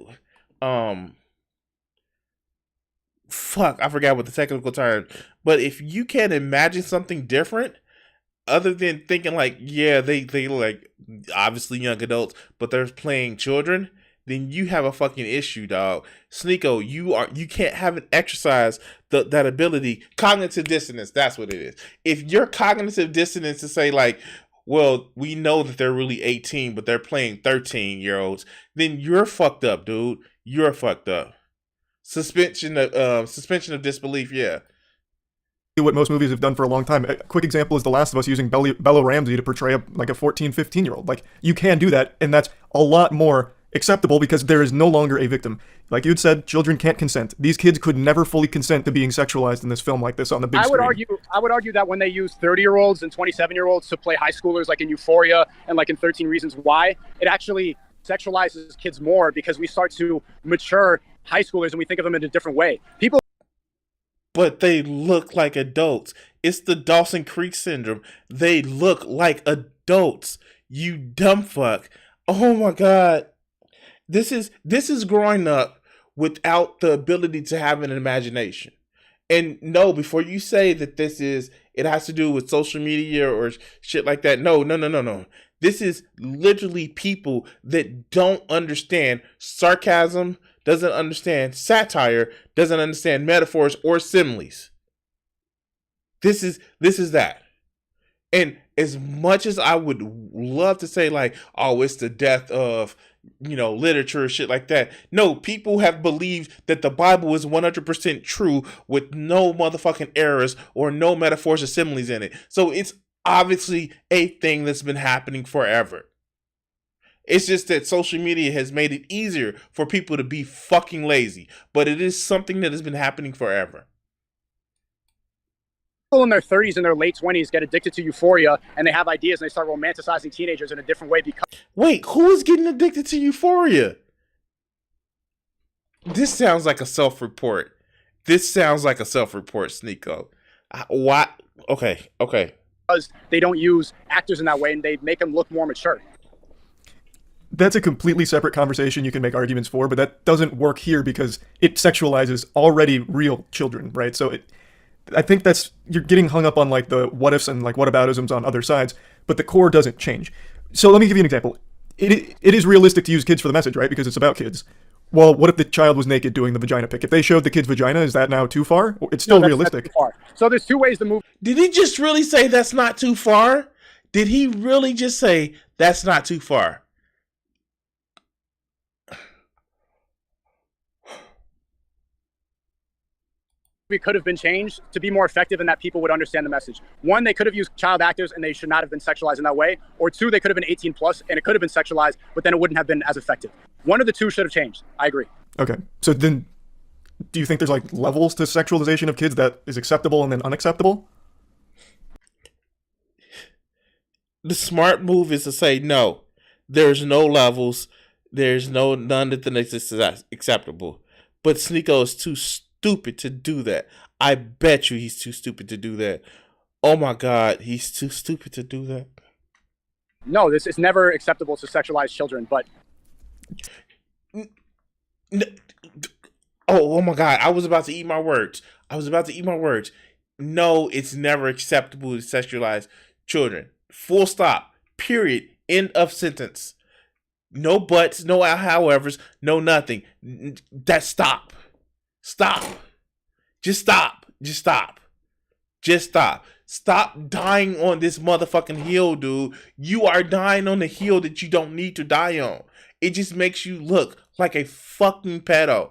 Fuck, I forgot what the technical term. But if you can't imagine something different, other than thinking like, yeah, they like obviously young adults, but they're playing children, then you have a fucking issue, dog. Sneako, you can't have an exercise that ability, cognitive dissonance. That's what it is. If your cognitive dissonance to say like, well, we know that they're really 18, but they're playing 13-year-olds, then you're fucked up, dude. You're fucked up. Suspension of disbelief, yeah. What most movies have done for a long time. A quick example is The Last of Us using Bella Ramsey to portray a 14, 15-year-old. Like, you can do that, and that's a lot more acceptable because there is no longer a victim. Like you had said, children can't consent. These kids could never fully consent to being sexualized in this film like this on the big screen. I would argue that when they use 30-year-olds and 27-year-olds to play high schoolers like in Euphoria and like in 13 Reasons Why, it actually sexualizes kids more because we start to mature high schoolers and we think of them in a different way. But they look like adults. It's the Dawson Creek syndrome. They look like adults. You dumb fuck. Oh my god. This is growing up without the ability to have an imagination. And no, before you say that it has to do with social media or shit like that. No. This is literally people that don't understand sarcasm, doesn't understand satire, doesn't understand metaphors or similes. This is that. And as much as I would love to say like, oh, it's the death of, literature or shit like that. No, people have believed that the Bible is 100% true with no motherfucking errors or no metaphors or similes in it. So it's obviously a thing that's been happening forever. It's just that social media has made it easier for people to be fucking lazy. But it is something that has been happening forever. People in their 30s and their late 20s get addicted to Euphoria and they have ideas and they start romanticizing teenagers in a different way because... Wait, who is getting addicted to Euphoria? This sounds like a self-report. Sneako. What? Okay. Because they don't use actors in that way and they make them look more mature. That's a completely separate conversation you can make arguments for, but that doesn't work here because it sexualizes already real children, right? So I think you're getting hung up on like the what ifs and like whataboutisms on other sides, but the core doesn't change. So let me give you an example. It is realistic to use kids for the message, right? Because it's about kids. Well, what if the child was naked doing the vagina pic? If they showed the kid's vagina, is that now too far? It's still realistic. That's too far. So there's two ways the movie. Did he just really say that's not too far? Did he really just say that's not too far? We could have been changed to be more effective in that people would understand the message. One, they could have used child actors and they should not have been sexualized in that way. Or two, they could have been 18 plus and it could have been sexualized, but then it wouldn't have been as effective. One of the two should have changed. I agree. Okay. So then, do you think there's like levels to sexualization of kids that is acceptable and then unacceptable? The smart move is to say no. There's no levels. There's none that is acceptable. But Sneako is too stupid to do that. I bet you he's too stupid to do that. Oh my God, he's too stupid to do that. No, this is never acceptable to sexualize children, but... Oh my God, I was about to eat my words. No, it's never acceptable to sexualize children. Full stop. Period. End of sentence. No buts, no howevers, no nothing. Stop. Stop. Just stop. Stop dying on this motherfucking hill, dude. You are dying on the hill that you don't need to die on. It just makes you look like a fucking pedo.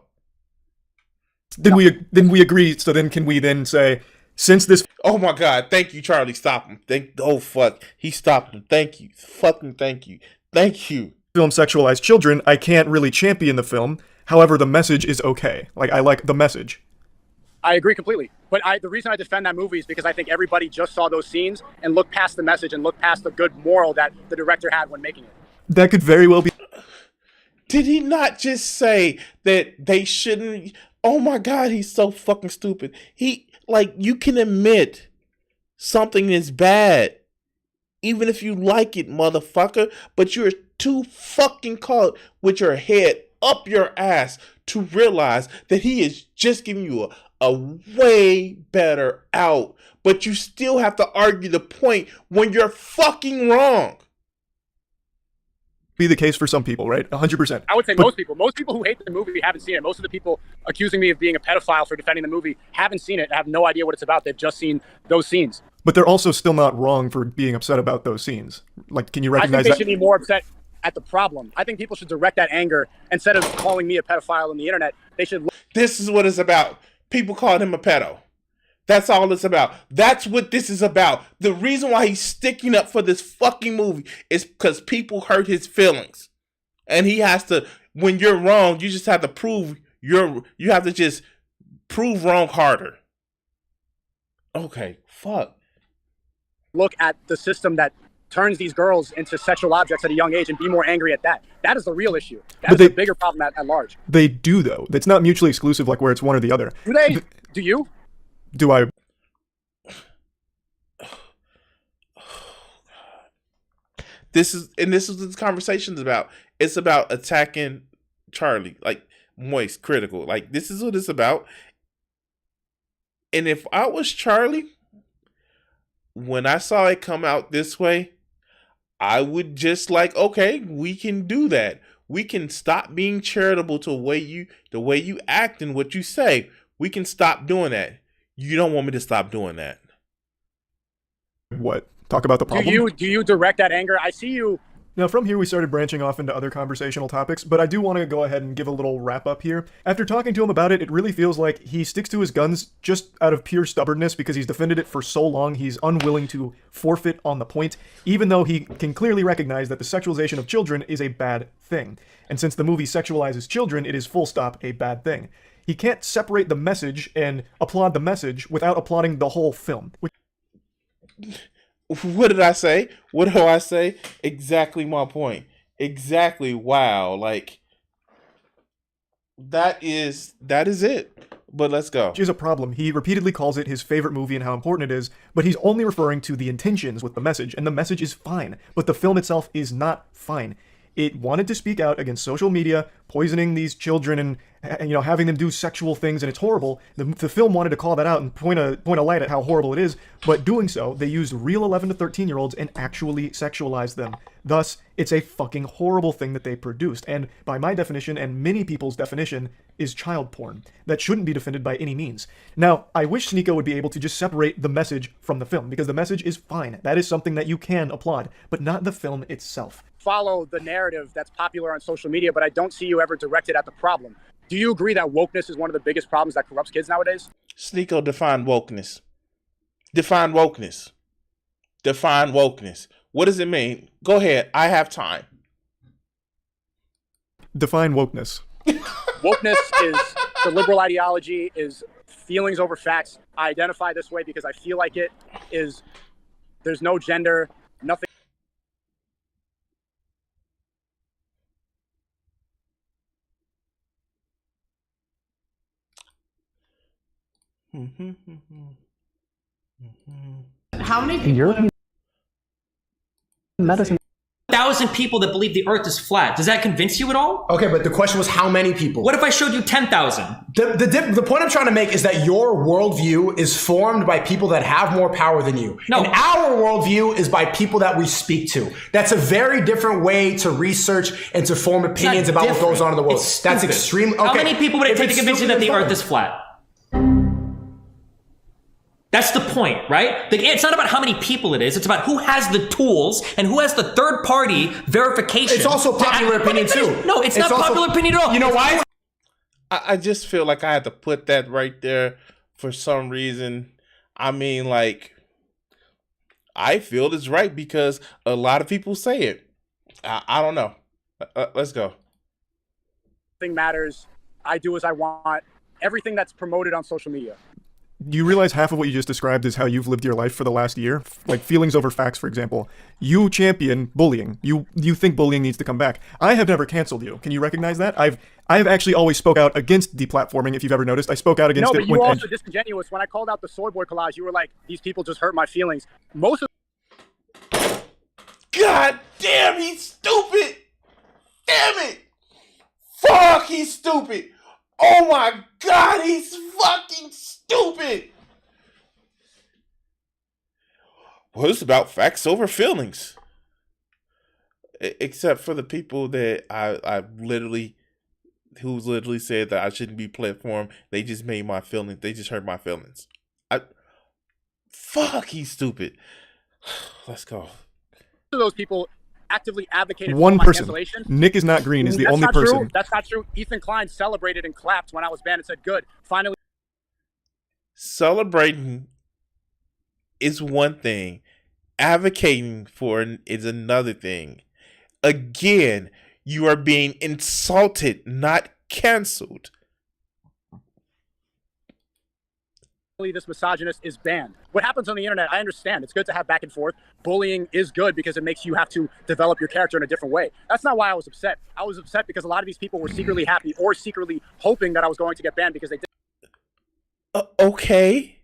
Then we agree. So then can we then say, since this... Oh my God, thank you, Charlie. Stop him. Oh fuck. He stopped him. Thank you. Fucking thank you. Thank you. Film sexualized children, I can't really champion the film. However, the message is okay. Like, I like the message. I agree completely. But the reason I defend that movie is because I think everybody just saw those scenes and looked past the message and looked past the good moral that the director had when making it. That could very well be... Did he not just say that they shouldn't... Oh my God, he's so fucking stupid. You can admit something is bad, even if you like it, motherfucker, but you're too fucking caught with your head up your ass to realize that he is just giving you a way better out, but you still have to argue the point when you're fucking wrong. Be the case for some people, right? 100%. I would say most people who hate the movie haven't seen it. Most of the people accusing me of being a pedophile for defending the movie haven't seen it, have no idea what it's about. They've just seen those scenes. But they're also still not wrong for being upset about those scenes. Like, can you recognize I think they should be more upset at the problem. I think people should direct that anger instead of calling me a pedophile on the internet. They should. This is what it's about. People called him a pedo. That's all it's about. That's what this is about. The reason why he's sticking up for this fucking movie is because people hurt his feelings. And he has to, when you're wrong, you just have to prove you have to just prove wrong harder. Okay, fuck. Look at the system that turns these girls into sexual objects at a young age and be more angry at that. That is the real issue. That is the bigger problem at large. They do, though. It's not mutually exclusive, like where it's one or the other. Do they? Do you? Do I? This is what this conversation's about. It's about attacking Charlie, like moist, critical. Like, this is what it's about. And if I was Charlie, when I saw it come out this way, I would just like, okay, we can do that. We can stop being charitable to the way you act and what you say. We can stop doing that. You don't want me to stop doing that. What? Talk about the problem? Do you direct that anger? I see you. Now, from here, we started branching off into other conversational topics, but I do want to go ahead and give a little wrap-up here. After talking to him about it, it really feels like he sticks to his guns just out of pure stubbornness because he's defended it for so long. He's unwilling to forfeit on the point, even though he can clearly recognize that the sexualization of children is a bad thing. And since the movie sexualizes children, it is full stop a bad thing. He can't separate the message and applaud the message without applauding the whole film. What did I say? What do I say? Exactly my point. Exactly. Wow. Like, that is it. But let's go. Which is a problem. He repeatedly calls it his favorite movie and how important it is, but he's only referring to the intentions with the message, and the message is fine, but the film itself is not fine. It wanted to speak out against social media, poisoning these children and you know, having them do sexual things, and it's horrible. The film wanted to call that out and point a light at how horrible it is, but doing so, they used real 11 to 13-year-olds and actually sexualized them. Thus, it's a fucking horrible thing that they produced, and by my definition and many people's definition, is child porn. That shouldn't be defended by any means. Now, I wish Sneako would be able to just separate the message from the film, because the message is fine. That is something that you can applaud, but not the film itself. Follow the narrative that's popular on social media, but I don't see you ever directed at the problem. Do you agree that wokeness is one of the biggest problems that corrupts kids nowadays? Sneako, define wokeness. Define wokeness. Define wokeness. What does it mean? Go ahead. I have time. Define wokeness. Wokeness is the liberal ideology, is feelings over facts. I identify this way because I feel like it is. There's no gender, nothing. How many people? Medicine. 1,000 people that believe the earth is flat. Does that convince you at all? Okay, but the question was how many people? What if I showed you 10,000? The point I'm trying to make is that your worldview is formed by people that have more power than you. No. And our worldview is by people that we speak to. That's a very different way to research and to form opinions about what goes on in the world. That's extremely... Okay. How many people would it take to convince you that the earth is flat? That's the point, right? It's not about how many people it is. It's about who has the tools and who has the third-party verification. It's also popular opinion, too. No, it's not popular opinion at all. You know why? I just feel like I had to put that right there for some reason. I mean, like, I feel it's right because a lot of people say it. I don't know. Let's go. Nothing matters. I do as I want. Everything that's promoted on social media. Do you realize half of what you just described is how you've lived your life for the last year? Like feelings over facts, for example. You champion bullying. You think bullying needs to come back. I have never canceled you. Can you recognize that? I've actually always spoke out against deplatforming, if you've ever noticed. I spoke out against it. No, but you were also disingenuous. When I called out the soy boy collage, you were like, these people just hurt my feelings. Most of... God damn, he's stupid! Damn it! Fuck, he's stupid! Oh my God, he's fucking stupid! Well, it's about facts over feelings. Except for the people that I literally, who literally said that I shouldn't be platformed. They just made my feelings, they just hurt my feelings. Fuck, he's stupid. Let's go. Those people actively advocated one for my person. cancellation. Nick is not green is the That's only not person. True. That's not true. Ethan Klein celebrated and clapped when I was banned and said, good. Finally. Celebrating is one thing. Advocating for it is another thing. Again, you are being insulted, not canceled. This misogynist is banned. What happens on the internet, I understand. It's good to have back and forth. Bullying is good because it makes you have to develop your character in a different way. That's not why I was upset. I was upset because a lot of these people were secretly happy or secretly hoping that I was going to get banned because they did. Okay.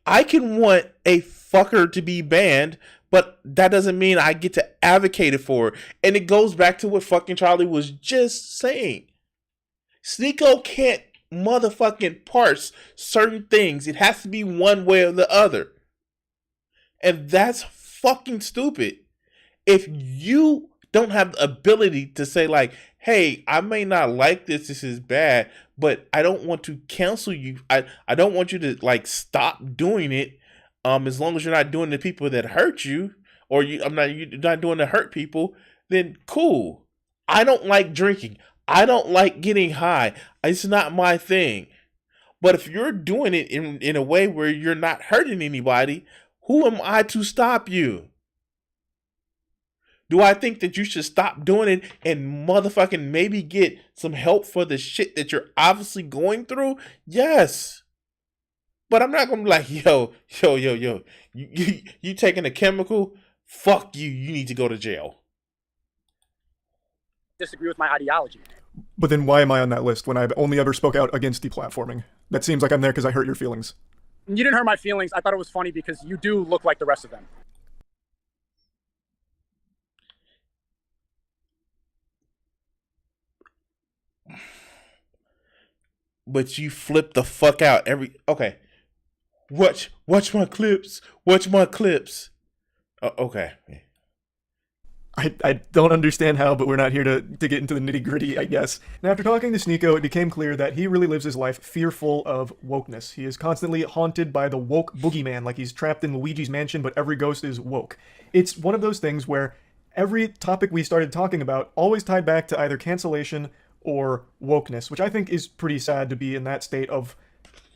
I can want a fucker to be banned, but that doesn't mean I get to advocate it for it. And it goes back to what fucking Charlie was just saying. Sneako can't motherfucking parse certain things. It has to be one way or the other. And that's fucking stupid. If you don't have the ability to say like, hey, I may not like this is bad, but I don't want to cancel you. I don't want you to like stop doing it. As long as you're not doing the people that hurt you, or you're not doing to hurt people, then cool. I don't like drinking. I don't like getting high. It's not my thing. But if you're doing it in a way where you're not hurting anybody, who am I to stop you? Do I think that you should stop doing it and motherfucking maybe get some help for the shit that you're obviously going through? Yes. But I'm not going to be like, yo, you taking a chemical? Fuck you. You need to go to jail. Disagree with my ideology. But then why am I on that list when I've only ever spoke out against deplatforming? That seems like I'm there because I hurt your feelings. You didn't hurt my feelings. I thought it was funny because you do look like the rest of them. but you flip the fuck out okay. Watch my clips. Watch my clips. Okay. I don't understand how, but we're not here to get into the nitty gritty, I guess. Now, after talking to Sneako, it became clear that he really lives his life fearful of wokeness. He is constantly haunted by the woke boogeyman, like he's trapped in Luigi's mansion, but every ghost is woke. It's one of those things where every topic we started talking about always tied back to either cancellation or wokeness, which I think is pretty sad to be in that state of,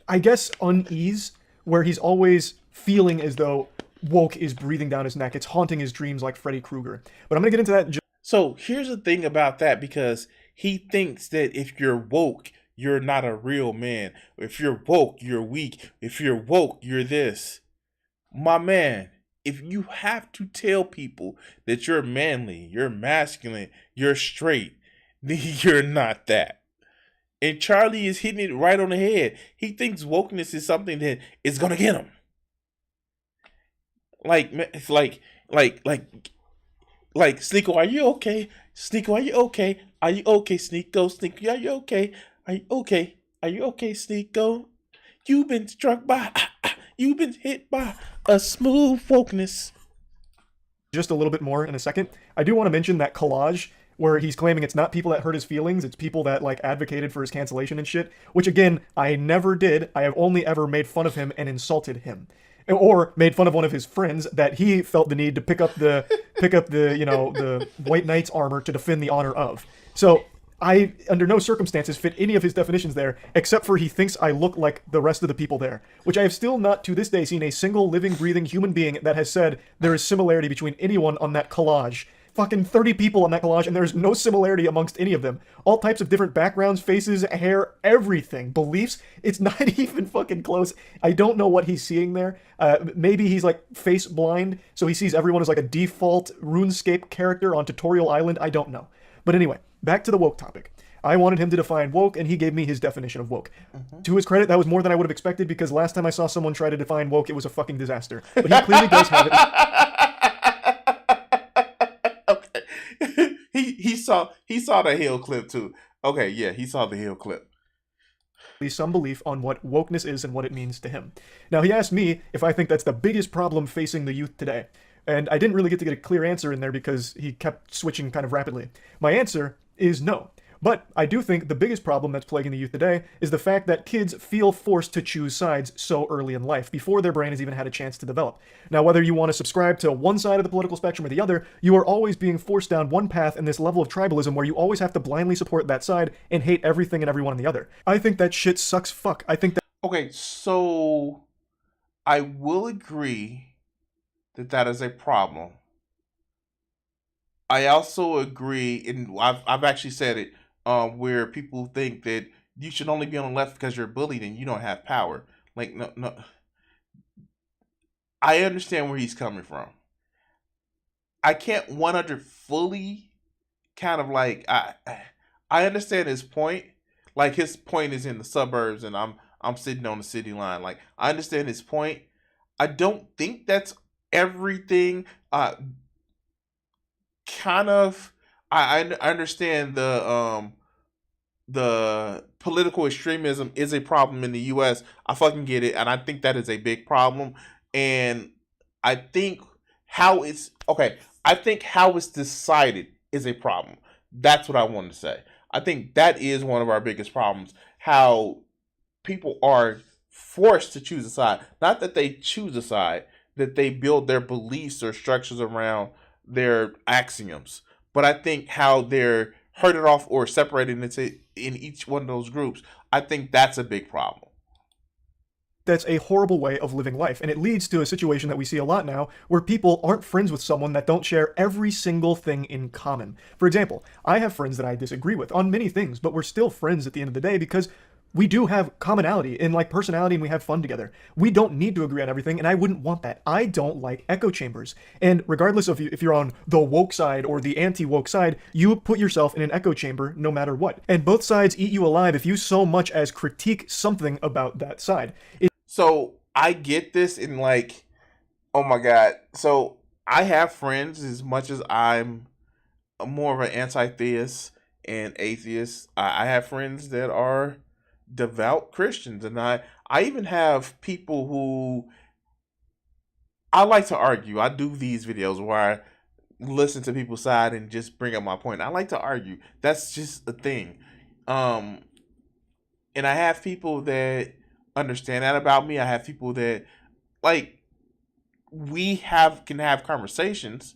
I guess, unease, where he's always feeling as though woke is breathing down his neck. It's haunting his dreams like Freddy Krueger. But I'm going to get into that. So here's the thing about that, because he thinks that if you're woke, you're not a real man. If you're woke, you're weak. If you're woke, you're this. My man, if you have to tell people that you're manly, you're masculine, you're straight, then you're not that. And Charlie is hitting it right on the head. He thinks wokeness is something that is going to get him. It's like, Sneako, are you okay? Sneako, are you okay? Are you okay, Sneako? Sneako, are you okay? Are you okay? Are you okay, Sneako? You've been you've been hit by a smooth wokeness. Just a little bit more in a second. I do want to mention that collage where he's claiming it's not people that hurt his feelings, it's people that like advocated for his cancellation and shit, which again, I never did. I have only ever made fun of him and insulted him. Or made fun of one of his friends that he felt the need to pick up the the White Knight's armor to defend the honor of. So I, under no circumstances, fit any of his definitions there, except for he thinks I look like the rest of the people there, which I have still not to this day seen a single living, breathing human being that has said there is similarity between anyone on that collage. Fucking 30 people on that collage, and there's no similarity amongst any of them. All types of different backgrounds, faces, hair, everything. Beliefs, it's not even fucking close. I don't know what he's seeing there. Maybe he's like face blind, so he sees everyone as like a default RuneScape character on Tutorial Island. I don't know. But anyway, back to the woke topic. I wanted him to define woke, and he gave me his definition of woke. To his credit, that was more than I would have expected, because last time I saw someone try to define woke, it was a fucking disaster. But he clearly does have it. He saw the Hill clip too. Okay, yeah, he saw the Hill clip. Some belief on what wokeness is and what it means to him. Now, he asked me if I think that's the biggest problem facing the youth today. And I didn't really get to get a clear answer in there because he kept switching kind of rapidly. My answer is no. But I do think the biggest problem that's plaguing the youth today is the fact that kids feel forced to choose sides so early in life, before their brain has even had a chance to develop. Now, whether you want to subscribe to one side of the political spectrum or the other, you are always being forced down one path in this level of tribalism where you always have to blindly support that side and hate everything and everyone on the other. I think that shit sucks fuck. I think that... Okay, so I will agree that that is a problem. I also agree, and I've actually said it, where people think that you should only be on the left because you're bullied and you don't have power. Like, no. I understand where he's coming from. I can't 100 fully kind of like, I understand his point. Like, his point is in the suburbs and I'm sitting on the city line. Like, I understand his point. I don't think that's everything. Kind of, I understand the political extremism is a problem in the U.S. I fucking get it, and I think that is a big problem. And I think how it's decided is a problem. That's what I wanted to say. I think that is one of our biggest problems. How people are forced to choose a side. Not that they choose a side, that they build their beliefs or structures around their axioms. But I think how they're herded off or separated in each one of those groups, I think that's a big problem. That's a horrible way of living life, and it leads to a situation that we see a lot now where people aren't friends with someone that don't share every single thing in common. For example, I have friends that I disagree with on many things, but we're still friends at the end of the day because we do have commonality in like personality and we have fun together. We don't need to agree on everything, and I wouldn't want that. I don't like echo chambers. And regardless of if you're on the woke side or the anti-woke side, you put yourself in an echo chamber no matter what. And both sides eat you alive if you so much as critique something about that side. So I get this in like, oh my God. So I have friends, as much as I'm more of an anti-theist and atheist, I have friends that are devout Christians, and I even have people who I like to argue. I do these videos where I listen to people's side and just bring up my point. I like to argue. That's just a thing. And I have people that understand that about me. I have people that like can have conversations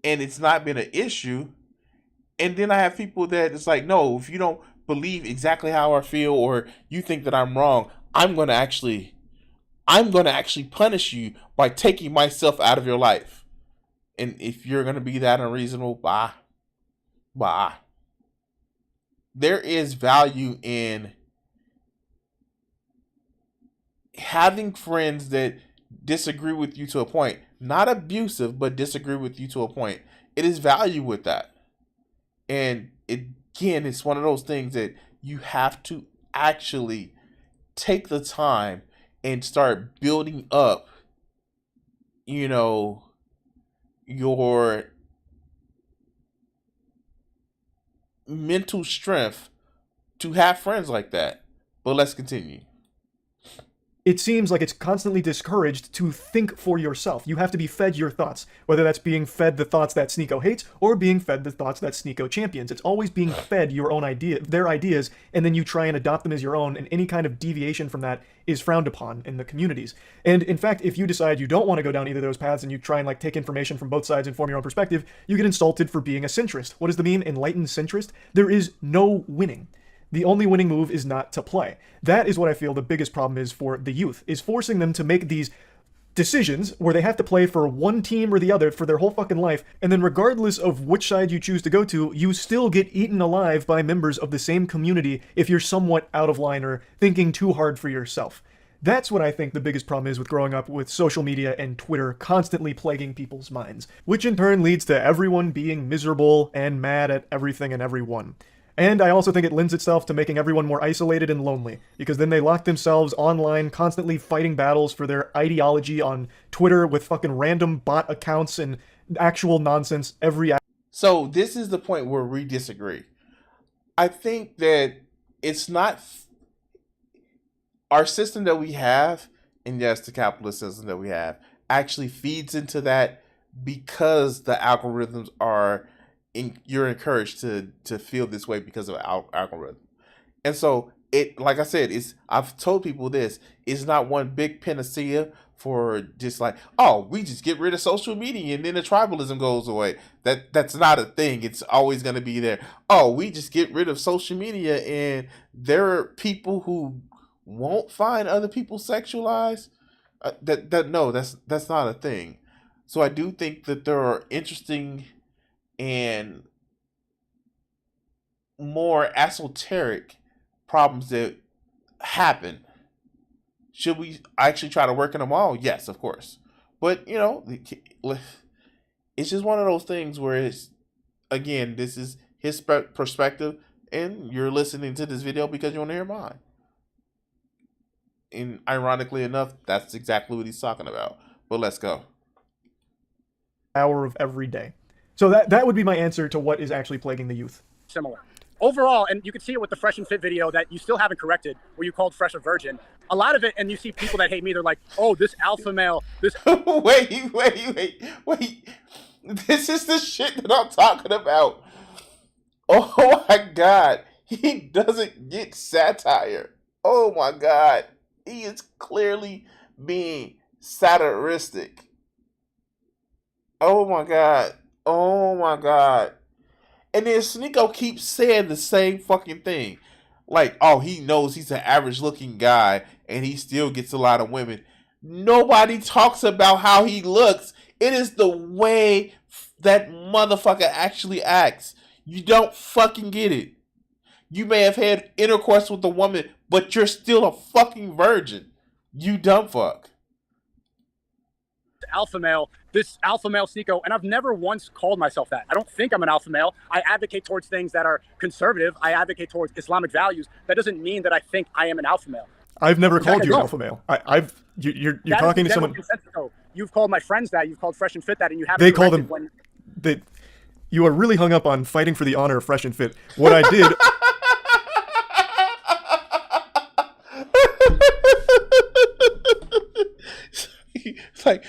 and it's not been an issue. And then I have people that it's like, no, if you don't believe exactly how I feel or you think that I'm wrong, I'm gonna actually punish you by taking myself out of your life. And if you're gonna be that unreasonable, bye. There is value in having friends that disagree with you to a point. Not abusive, but disagree with you to a point. It is value with that. And again, it's one of those things that you have to actually take the time and start building up, your mental strength to have friends like that. But let's continue. It seems like it's constantly discouraged to think for yourself. You have to be fed your thoughts, whether that's being fed the thoughts that Sneako hates or being fed the thoughts that Sneako champions. It's always being fed your own their ideas, and then you try and adopt them as your own, and any kind of deviation from that is frowned upon in the communities. And in fact, if you decide you don't want to go down either of those paths and you try and like take information from both sides and form your own perspective, you get insulted for being a centrist. What is the meme? Enlightened centrist? There is no winning. The only winning move is not to play. That is what I feel the biggest problem is for the youth, is forcing them to make these decisions where they have to play for one team or the other for their whole fucking life, and then regardless of which side you choose to go to, you still get eaten alive by members of the same community if you're somewhat out of line or thinking too hard for yourself. That's what I think the biggest problem is with growing up with social media and Twitter constantly plaguing people's minds, which in turn leads to everyone being miserable and mad at everything and everyone. And I also think it lends itself to making everyone more isolated and lonely, because then they lock themselves online, constantly fighting battles for their ideology on Twitter with fucking random bot accounts and actual nonsense every. So this is the point where we disagree. I think that it's not our system that we have, and yes, the capitalist system that we have, actually feeds into that because the algorithms are. You're encouraged to feel this way because of algorithm. And so like I said, I've told people this, it's not one big panacea for just like, oh, we just get rid of social media and then the tribalism goes away. That's not a thing. It's always going to be there. Oh, we just get rid of social media and there are people who won't find other people sexualized. No, that's not a thing. So I do think that there are interesting and more esoteric problems that happen. Should we actually try to work on them all? Yes, of course. But, it's just one of those things where it's, again, this is his perspective, and you're listening to this video because you want to hear mine. And ironically enough, that's exactly what he's talking about. But let's go. Hour of every day. So that would be my answer to what is actually plaguing the youth. Similar. Overall, and you can see it with the Fresh and Fit video that you still haven't corrected, where you called Fresh a virgin. A lot of it, and you see people that hate me, they're like, oh, this alpha male, this... Wait. This is the shit that I'm talking about. Oh my God. He doesn't get satire. Oh my God. He is clearly being satiristic. Oh my God. And then Sneako keeps saying the same fucking thing. Like, oh, he knows he's an average looking guy and he still gets a lot of women. Nobody talks about how he looks. It is the way that motherfucker actually acts. You don't fucking get it. You may have had intercourse with a woman, but you're still a fucking virgin. You dumb fuck. This alpha male Sneako, and I've never once called myself that. I don't think I'm an alpha male. I advocate towards things that are conservative. I advocate towards Islamic values. That doesn't mean that I think I am an alpha male. I've never called you an alpha male. You're talking to someone. You've called my friends that. You've called Fresh and Fit that, and you haven't. They call them. You are really hung up on fighting for the honor of Fresh and Fit. What I did. like,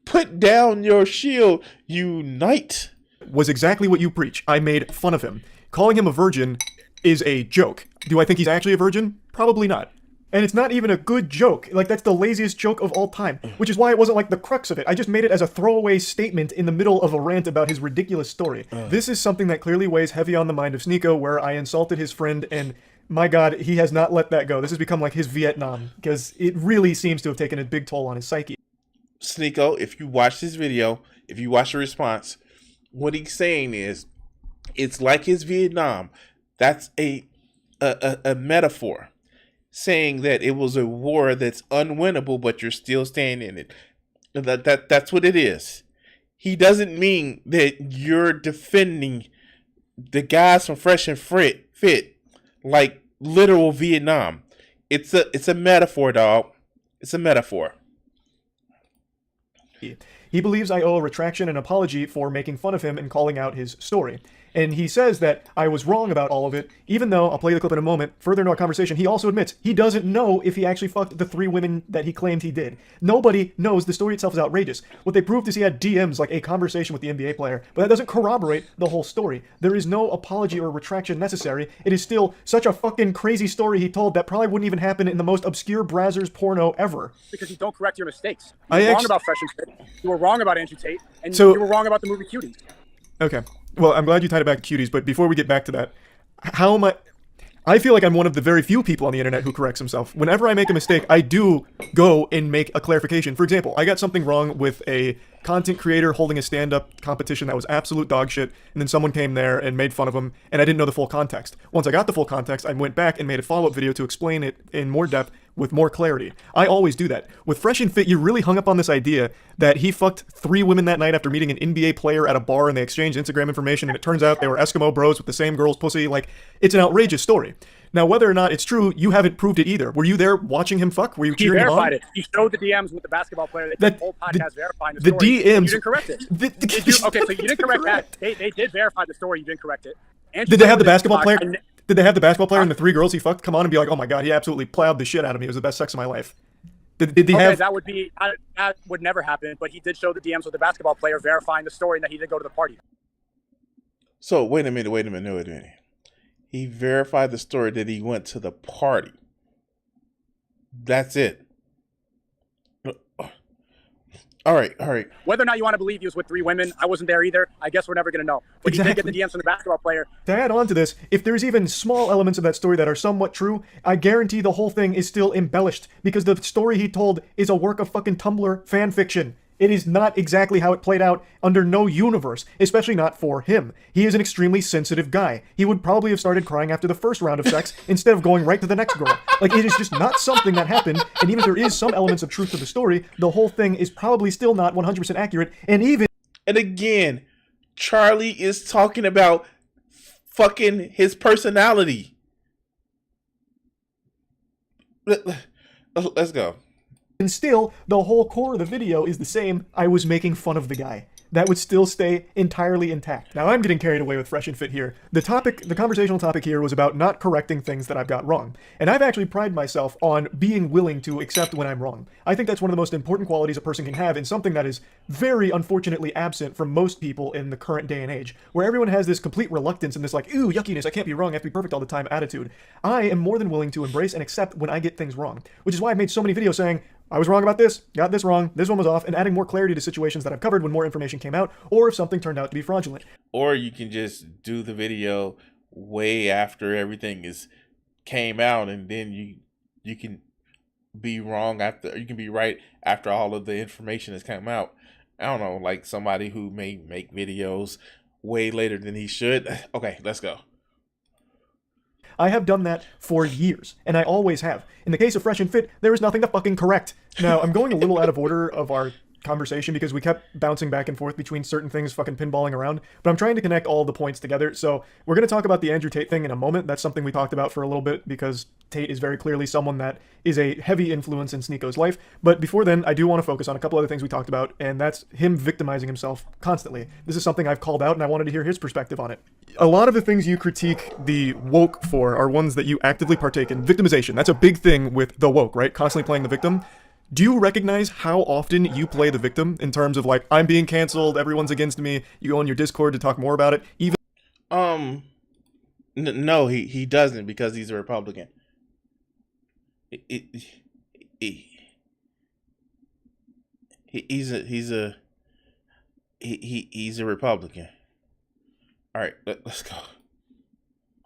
put down your shield, unite. Was exactly what you preach. I made fun of him. Calling him a virgin is a joke. Do I think he's actually a virgin? Probably not. And it's not even a good joke. Like, that's the laziest joke of all time, which is why it wasn't like the crux of it. I just made it as a throwaway statement in the middle of a rant about his ridiculous story. This is something that clearly weighs heavy on the mind of Sneako, where I insulted his friend, and my God, he has not let that go. This has become like his Vietnam, because it really seems to have taken a big toll on his psyche. Sneako, if you watch this video, if you watch the response, what he's saying is, it's like his Vietnam. That's a metaphor, saying that it was a war that's unwinnable, but you're still staying in it. That's what it is. He doesn't mean that you're defending the guys from Fresh and Fit like literal Vietnam. It's a metaphor, dog. It's a metaphor. He believes I owe a retraction and apology for making fun of him and calling out his story. And he says that I was wrong about all of it, even though, I'll play the clip in a moment, further into our conversation, he also admits he doesn't know if he actually fucked the 3 women that he claimed he did. Nobody knows. The story itself is outrageous. What they proved is he had DMs, like a conversation with the NBA player, but that doesn't corroborate the whole story. There is no apology or retraction necessary. It is still such a fucking crazy story he told that probably wouldn't even happen in the most obscure Brazzers porno ever. Because you don't correct your mistakes. You were wrong about Fresh and Fit. You were wrong about Andrew Tate. And So- you were wrong about the movie Cuties. Okay. Well, I'm glad you tied it back to cuties, but before we get back to that, how am I feel like I'm one of the very few people on the internet who corrects himself. Whenever I make a mistake, I do go and make a clarification. For example, I got something wrong with a content creator holding a stand-up competition that was absolute dog shit, and then someone came there and made fun of him, and I didn't know the full context. Once I got the full context, I went back and made a follow-up video to explain it in more depth with more clarity. I always do that. With Fresh and Fit, you're really hung up on this idea that he fucked 3 women that night after meeting an NBA player at a bar, and they exchanged Instagram information, and it turns out they were Eskimo bros with the same girl's pussy. Like, it's an outrageous story. Now, whether or not it's true, you haven't proved it either. Were you there watching him fuck? Were you He cheering him on? verified it. He showed the DMs with the basketball player. That whole podcast verifying the the story. DMs. You didn't correct it. Okay, so you didn't correct that. They did verify the story. You didn't correct it. Andrew Did they have the Tate basketball player? and- Did they have the basketball player and the 3 girls he fucked come on and be like, "Oh my God, he absolutely plowed the shit out of me. It was the best sex of my life." Did he Okay, have? that would never happen. But he did show the DMs with the basketball player verifying the story and that he did go to the party. So wait a minute. He verified the story that he went to the party. That's it. All right. Whether or not you want to believe he was with 3 women, I wasn't there either. I guess we're never going to know. But he did get the DMs from the basketball player. To add on to this, if there's even small elements of that story that are somewhat true, I guarantee the whole thing is still embellished because the story he told is a work of fucking Tumblr fan fiction. It is not exactly how it played out under no universe, especially not for him. He is an extremely sensitive guy. He would probably have started crying after the first round of sex instead of going right to the next girl. Like, it is just not something that happened, and even if there is some elements of truth to the story, the whole thing is probably still not 100% accurate, and even... And again, Charlie is talking about fucking his personality. Let's go. And still, the whole core of the video is the same. I was making fun of the guy. That would still stay entirely intact. Now, I'm getting carried away with Fresh and Fit here. The conversational topic here was about not correcting things that I've got wrong. And I've actually prided myself on being willing to accept when I'm wrong. I think that's one of the most important qualities a person can have in something that is very unfortunately absent from most people in the current day and age, where everyone has this complete reluctance and this like, ooh, yuckiness, I can't be wrong, I have to be perfect all the time attitude. I am more than willing to embrace and accept when I get things wrong, which is why I've made so many videos saying, I was wrong about this, got this wrong, this one was off, and adding more clarity to situations that I've covered when more information came out, or if something turned out to be fraudulent. Or you can just do the video way after everything came out, and then you can be wrong after, you can be right after all of the information has come out. I don't know, like somebody who may make videos way later than he should. Okay, let's go. I have done that for years, and I always have. In the case of Fresh and Fit, there is nothing to fucking correct. Now, I'm going a little out of order of our conversation because we kept bouncing back and forth between certain things, fucking pinballing around, but I'm trying to connect all the points together. So we're going to talk about the Andrew Tate thing in a moment. That's something we talked about for a little bit because Tate is very clearly someone that is a heavy influence in Sneako's life. But before then, I do want to focus on a couple other things we talked about, and that's him victimizing himself constantly. This is something I've called out, and I wanted to hear his perspective on it. A lot of the things you critique the woke for are ones that you actively partake in. Victimization, that's a big thing with the woke, right? Constantly playing the victim. Do you recognize how often you play the victim in terms of like, I'm being canceled, everyone's against me, you go on your Discord to talk more about it, even No, he doesn't, because he's a Republican. He's a Republican. All right, let's go.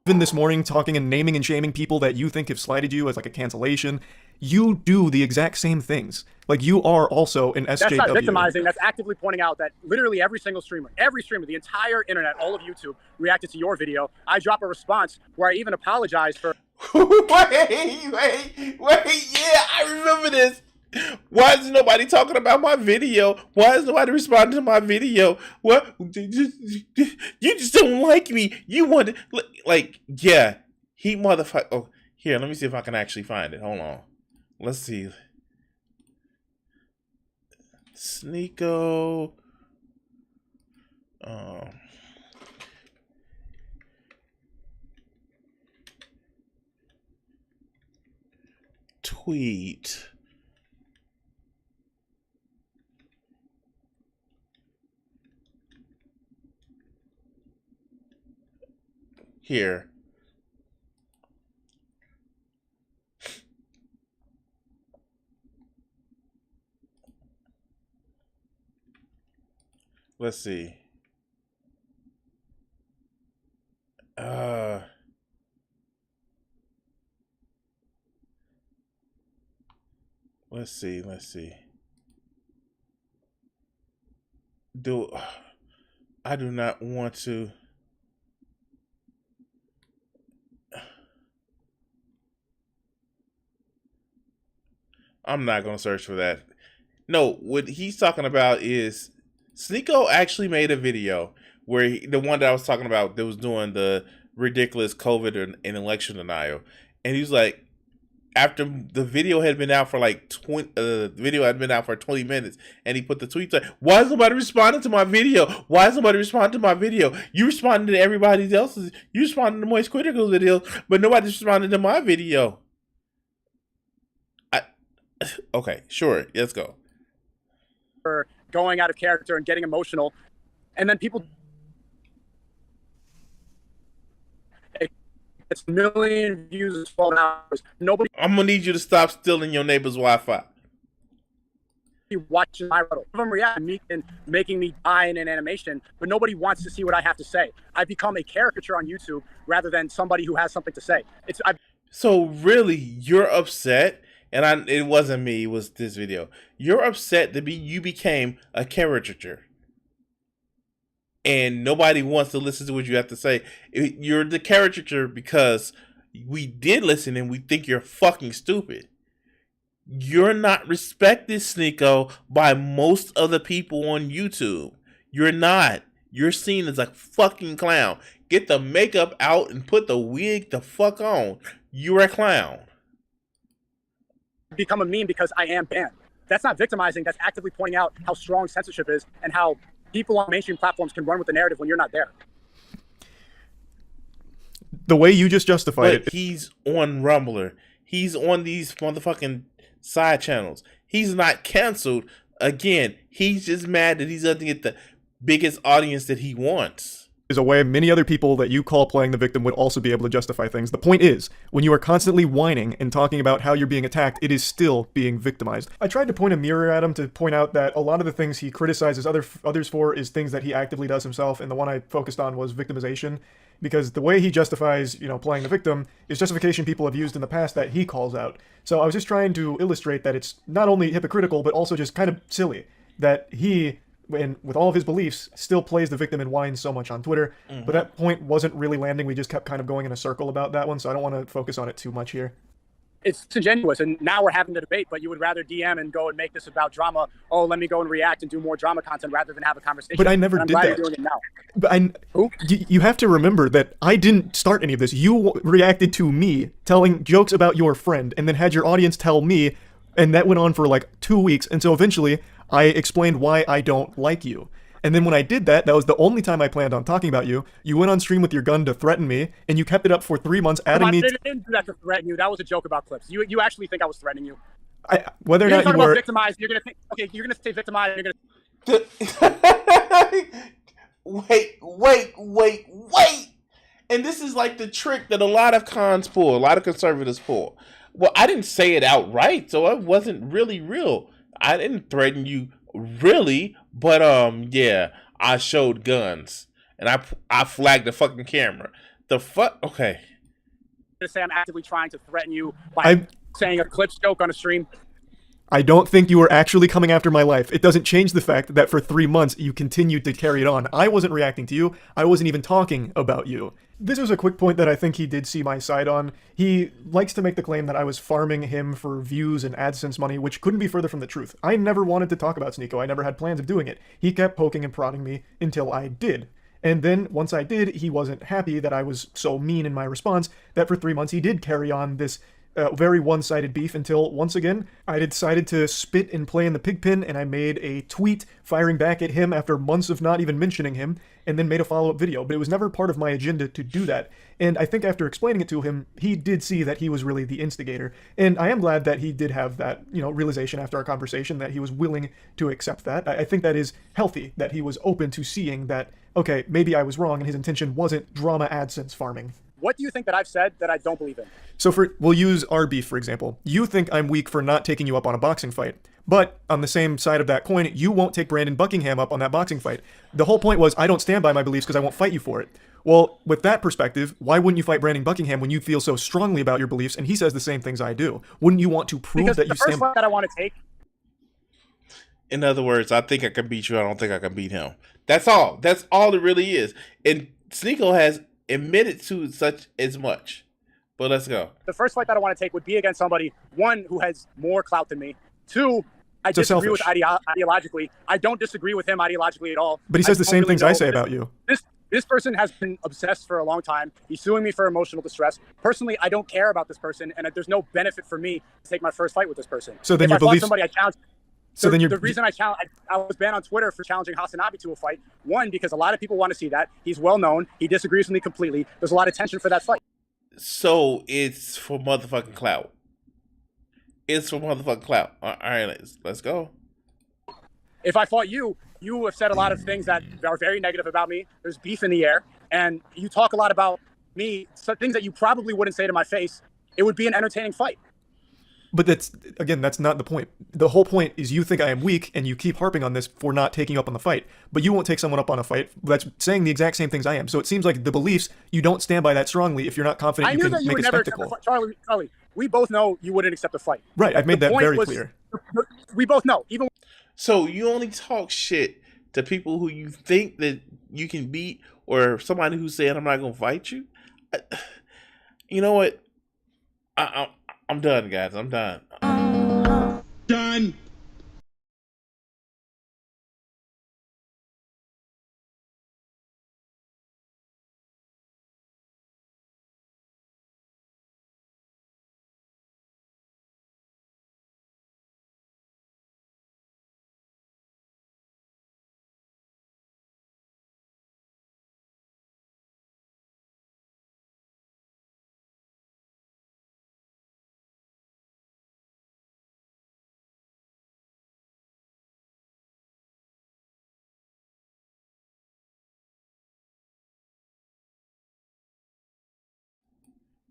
even this morning talking and naming and shaming people that you think have slighted you as like a cancellation, you do the exact same things. Like, you are also an SJW. That's not victimizing. That's actively pointing out that literally every streamer, the entire internet, all of YouTube reacted to your video. I drop a response where I even apologize for. wait, yeah, I remember this. Why is nobody talking about my video? Why is nobody responding to my video? What? You just don't like me. You want to, like, yeah, he motherfucker. Oh, here, let me see if I can actually find it. Hold on. Let's see. Sneako. Tweet. Here. Let's see. Let's see. I do not want to. I'm not going to search for that. No, what he's talking about is Sneako actually made a video where the one that I was talking about that was doing the ridiculous COVID and election denial. And he was like, after the video had been out for like 20 minutes, and he put the tweet like, why is nobody responding to my video? Why is nobody responding to my video? You responded to everybody else's. You responded to Moist Critical videos, but nobody's responding to my video. Okay, sure, let's go. For going out of character and getting emotional, and then people, it's a million views in 12 hours. Nobody. I'm gonna need you to stop stealing your neighbor's Wi-Fi. Watching my rebel. Some of them react and making me die in an animation, but nobody wants to see what I have to say. I've become a caricature on YouTube rather than somebody who has something to say. So really, you're upset. And it wasn't me, it was this video. You're upset that you became a caricature. And nobody wants to listen to what you have to say. You're the caricature because we did listen and we think you're fucking stupid. You're not respected, Sneako, by most of the people on YouTube. You're not. You're seen as a fucking clown. Get the makeup out and put the wig the fuck on. You're a clown. Become a meme because I am banned. That's not victimizing. That's actively pointing out how strong censorship is and how people on mainstream platforms can run with the narrative when you're not there. The way you just justified it. He's on Rumbler. He's on these motherfucking side channels. He's not canceled. Again, he's just mad that he doesn't get the biggest audience that he wants. Is a way many other people that you call playing the victim would also be able to justify things. The point is, when you are constantly whining and talking about how you're being attacked, it is still being victimized. I tried to point a mirror at him to point out that a lot of the things he criticizes others for is things that he actively does himself, and the one I focused on was victimization, because the way he justifies, playing the victim is justification people have used in the past that he calls out. So I was just trying to illustrate that it's not only hypocritical, but also just kind of silly that he, and with all of his beliefs, still plays the victim and whines so much on Twitter. But that point wasn't really landing. We just kept kind of going in a circle about that one, so I don't want to focus on it too much here. It's disingenuous, and now we're having the debate, but you would rather DM and go and make this about drama. Oh, let me go and react and do more drama content rather than have a conversation. But I never did that. You're doing it now. But you have to remember that I didn't start any of this. You reacted to me telling jokes about your friend, and then had your audience tell me, and that went on for like 2 weeks, and so eventually I explained why I don't like you. And then when I did that, that was the only time I planned on talking about you. You went on stream with your gun to threaten me, and you kept it up for 3 months, adding me. I didn't do that to threaten you. That was a joke about clips. You actually think I was threatening you? Whether or You're not gonna you talk about were victimized. You're gonna think, okay. You're gonna say victimized. You're gonna wait. And this is like the trick that a lot of cons pull, a lot of conservatives pull. Well, I didn't say it outright, so it wasn't really real. I didn't threaten you really, but yeah, I showed guns and I flagged the fucking camera. The fuck? Okay. say I'm actively trying to threaten you by I saying a clips joke on a stream. I don't think you were actually coming after my life. It doesn't change the fact that for 3 months you continued to carry it on. I wasn't reacting to you. I wasn't even talking about you. This was a quick point that I think he did see my side on. He likes to make the claim that I was farming him for views and AdSense money, which couldn't be further from the truth. I never wanted to talk about Sneako. I never had plans of doing it. He kept poking and prodding me until I did. And then, once I did, he wasn't happy that I was so mean in my response that for 3 months he did carry on this very one-sided beef until, once again, I decided to spit and play in the pig pen, and I made a tweet firing back at him after months of not even mentioning him, and then made a follow-up video. But it was never part of my agenda to do that. And I think after explaining it to him, he did see that he was really the instigator. And I am glad that he did have that, realization after our conversation, that he was willing to accept that. I think that is healthy, that he was open to seeing that, okay, maybe I was wrong and his intention wasn't drama AdSense farming. What do you think that I've said that I don't believe in? So we'll use our beef, for example. You think I'm weak for not taking you up on a boxing fight. But on the same side of that coin, you won't take Brandon Buckingham up on that boxing fight. The whole point was I don't stand by my beliefs because I won't fight you for it. Well, with that perspective, why wouldn't you fight Brandon Buckingham when you feel so strongly about your beliefs and he says the same things I do? Wouldn't you want to prove because that you stand... the first fight that I want to take... In other words, I think I can beat you. I don't think I can beat him. That's all. That's all it really is. And Sneako has admitted to such as much. But let's go. The first fight that I want to take would be against somebody, one, who has more clout than me. Two, I disagree with ideologically. I don't disagree with him ideologically at all. But he says the same things I say about you. This person has been obsessed for a long time. He's suing me for emotional distress. Personally, I don't care about this person, and there's no benefit for me to take my first fight with this person. So then if your I fought beliefs... somebody, I challenge... So then the reason I was banned on Twitter for challenging Hasanabi to a fight, one, because a lot of people want to see that. He's well known. He disagrees with me completely. There's a lot of tension for that fight. So it's for motherfucking clout. It's for motherfucking clout. All right, let's go. If I fought you, you have said a lot of things that are very negative about me. There's beef in the air, and you talk a lot about me, some things that you probably wouldn't say to my face. It would be an entertaining fight. But that's not the point. The whole point is you think I am weak and you keep harping on this for not taking you up on the fight. But you won't take someone up on a fight that's saying the exact same things I am. So it seems like the beliefs, you don't stand by that strongly if you're not confident you can make a spectacle. Charlie, we both know you wouldn't accept a fight. Right, I've made that very clear. We both know. Even so you only talk shit to people who you think that you can beat, or somebody who's saying I'm not gonna fight you. You know what? I'm done, guys. I'm done. Done.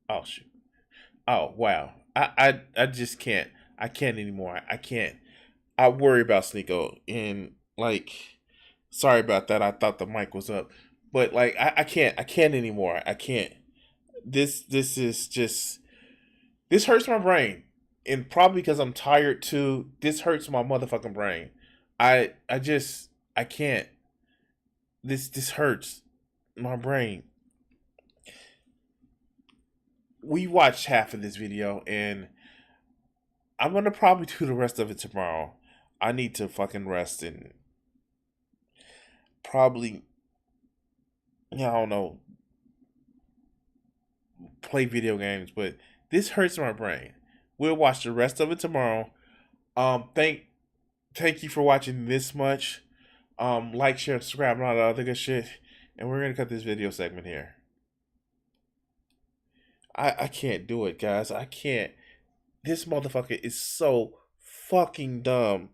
Oh shoot. Oh wow. I just can't. I can't anymore. I can't. I worry about Sneako, and sorry about that. I thought the mic was up. But I can't anymore. I can't. This is just, this hurts my brain. And probably because I'm tired too. This hurts my motherfucking brain. I can't. This hurts my brain. We watched half of this video, and I'm gonna probably do the rest of it tomorrow. I need to fucking rest and probably, I don't know, play video games, but this hurts my brain. We'll watch the rest of it tomorrow. Thank you for watching this much. Like, share, subscribe, and all that other good shit. And we're gonna cut this video segment here. I can't do it, guys. I can't. This motherfucker is so fucking dumb.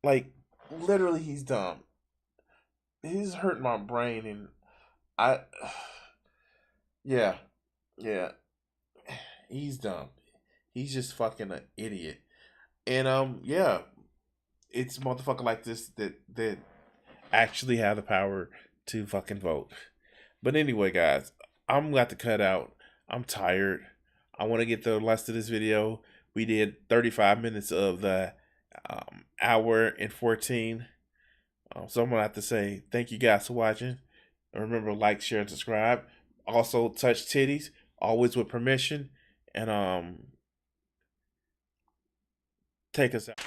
Like, literally, he's dumb. He's hurting my brain, and yeah, he's dumb. He's just fucking an idiot. And yeah, it's motherfucker like this that actually have the power to fucking vote. But anyway, guys, I'm going to cut out. I'm tired. I want to get the rest of this video. We did 35 minutes of the hour and 14. So I'm going to have to say thank you guys for watching. And remember, like, share, and subscribe. Also, touch titties, always with permission. And take us out.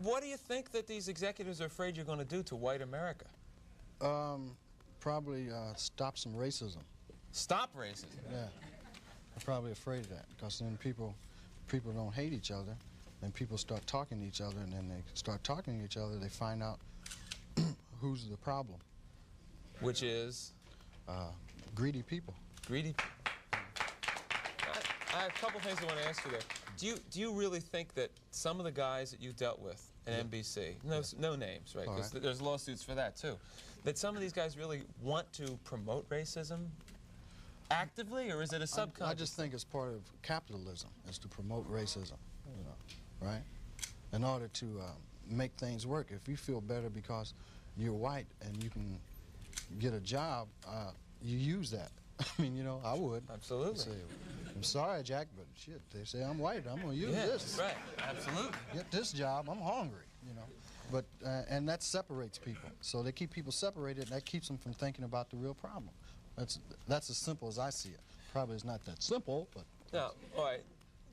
What do you think that these executives are afraid you're going to do to white America? Probably stop some racism. Stop racism? Yeah. I'm probably afraid of that, because then people don't hate each other, and people start talking to each other, and then they start talking to each other, they find out who's the problem. Which is? Greedy people. Greedy. I have a couple things I want to ask you there. Do you really think that some of the guys that you dealt with at NBC, no names, right? Because there's lawsuits for that too, that some of these guys really want to promote racism actively, or is it a subconscious? I just think it's part of capitalism, is to promote racism, you know, right? In order to make things work. If you feel better because you're white and you can get a job, you use that. I mean, you know, I would. Absolutely. Say, I'm sorry, Jack, but shit, they say I'm white. I'm going to use this. Right, absolutely. Get this job. I'm hungry, you know. But, and that separates people. So they keep people separated, and that keeps them from thinking about the real problem. That's as simple as I see it. Probably it's not that simple, but... Now, all right,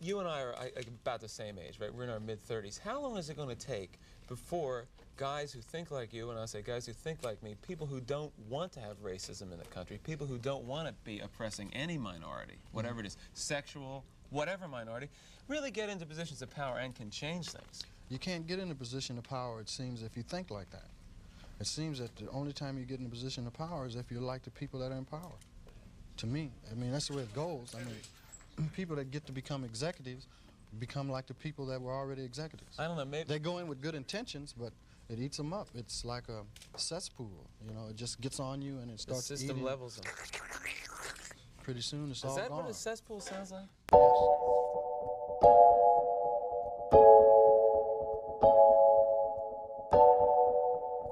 you and I are about the same age, right? We're in our mid-30s. How long is it going to take before guys who think like you, and I say guys who think like me, people who don't want to have racism in the country, people who don't want to be oppressing any minority, whatever it is, sexual, whatever minority, really get into positions of power and can change things? You can't get in a position of power, it seems, if you think like that. It seems that the only time you get in a position of power is if you're like the people that are in power. To me, I mean, that's the way it goes. I mean, people that get to become executives become like the people that were already executives. I don't know, maybe... They go in with good intentions, but it eats them up. It's like a cesspool, you know, it just gets on you and it starts eating. The system levels them. Pretty soon it's all gone. Is that what a cesspool sounds like? Yes.